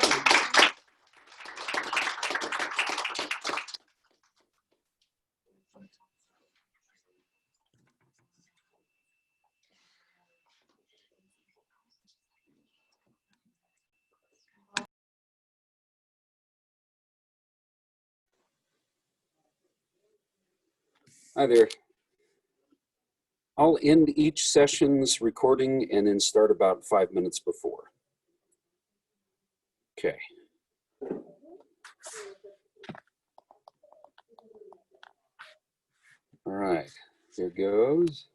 Hi there. I'll end each session's recording and then start about 5 minutes before. Okay. All right, here goes.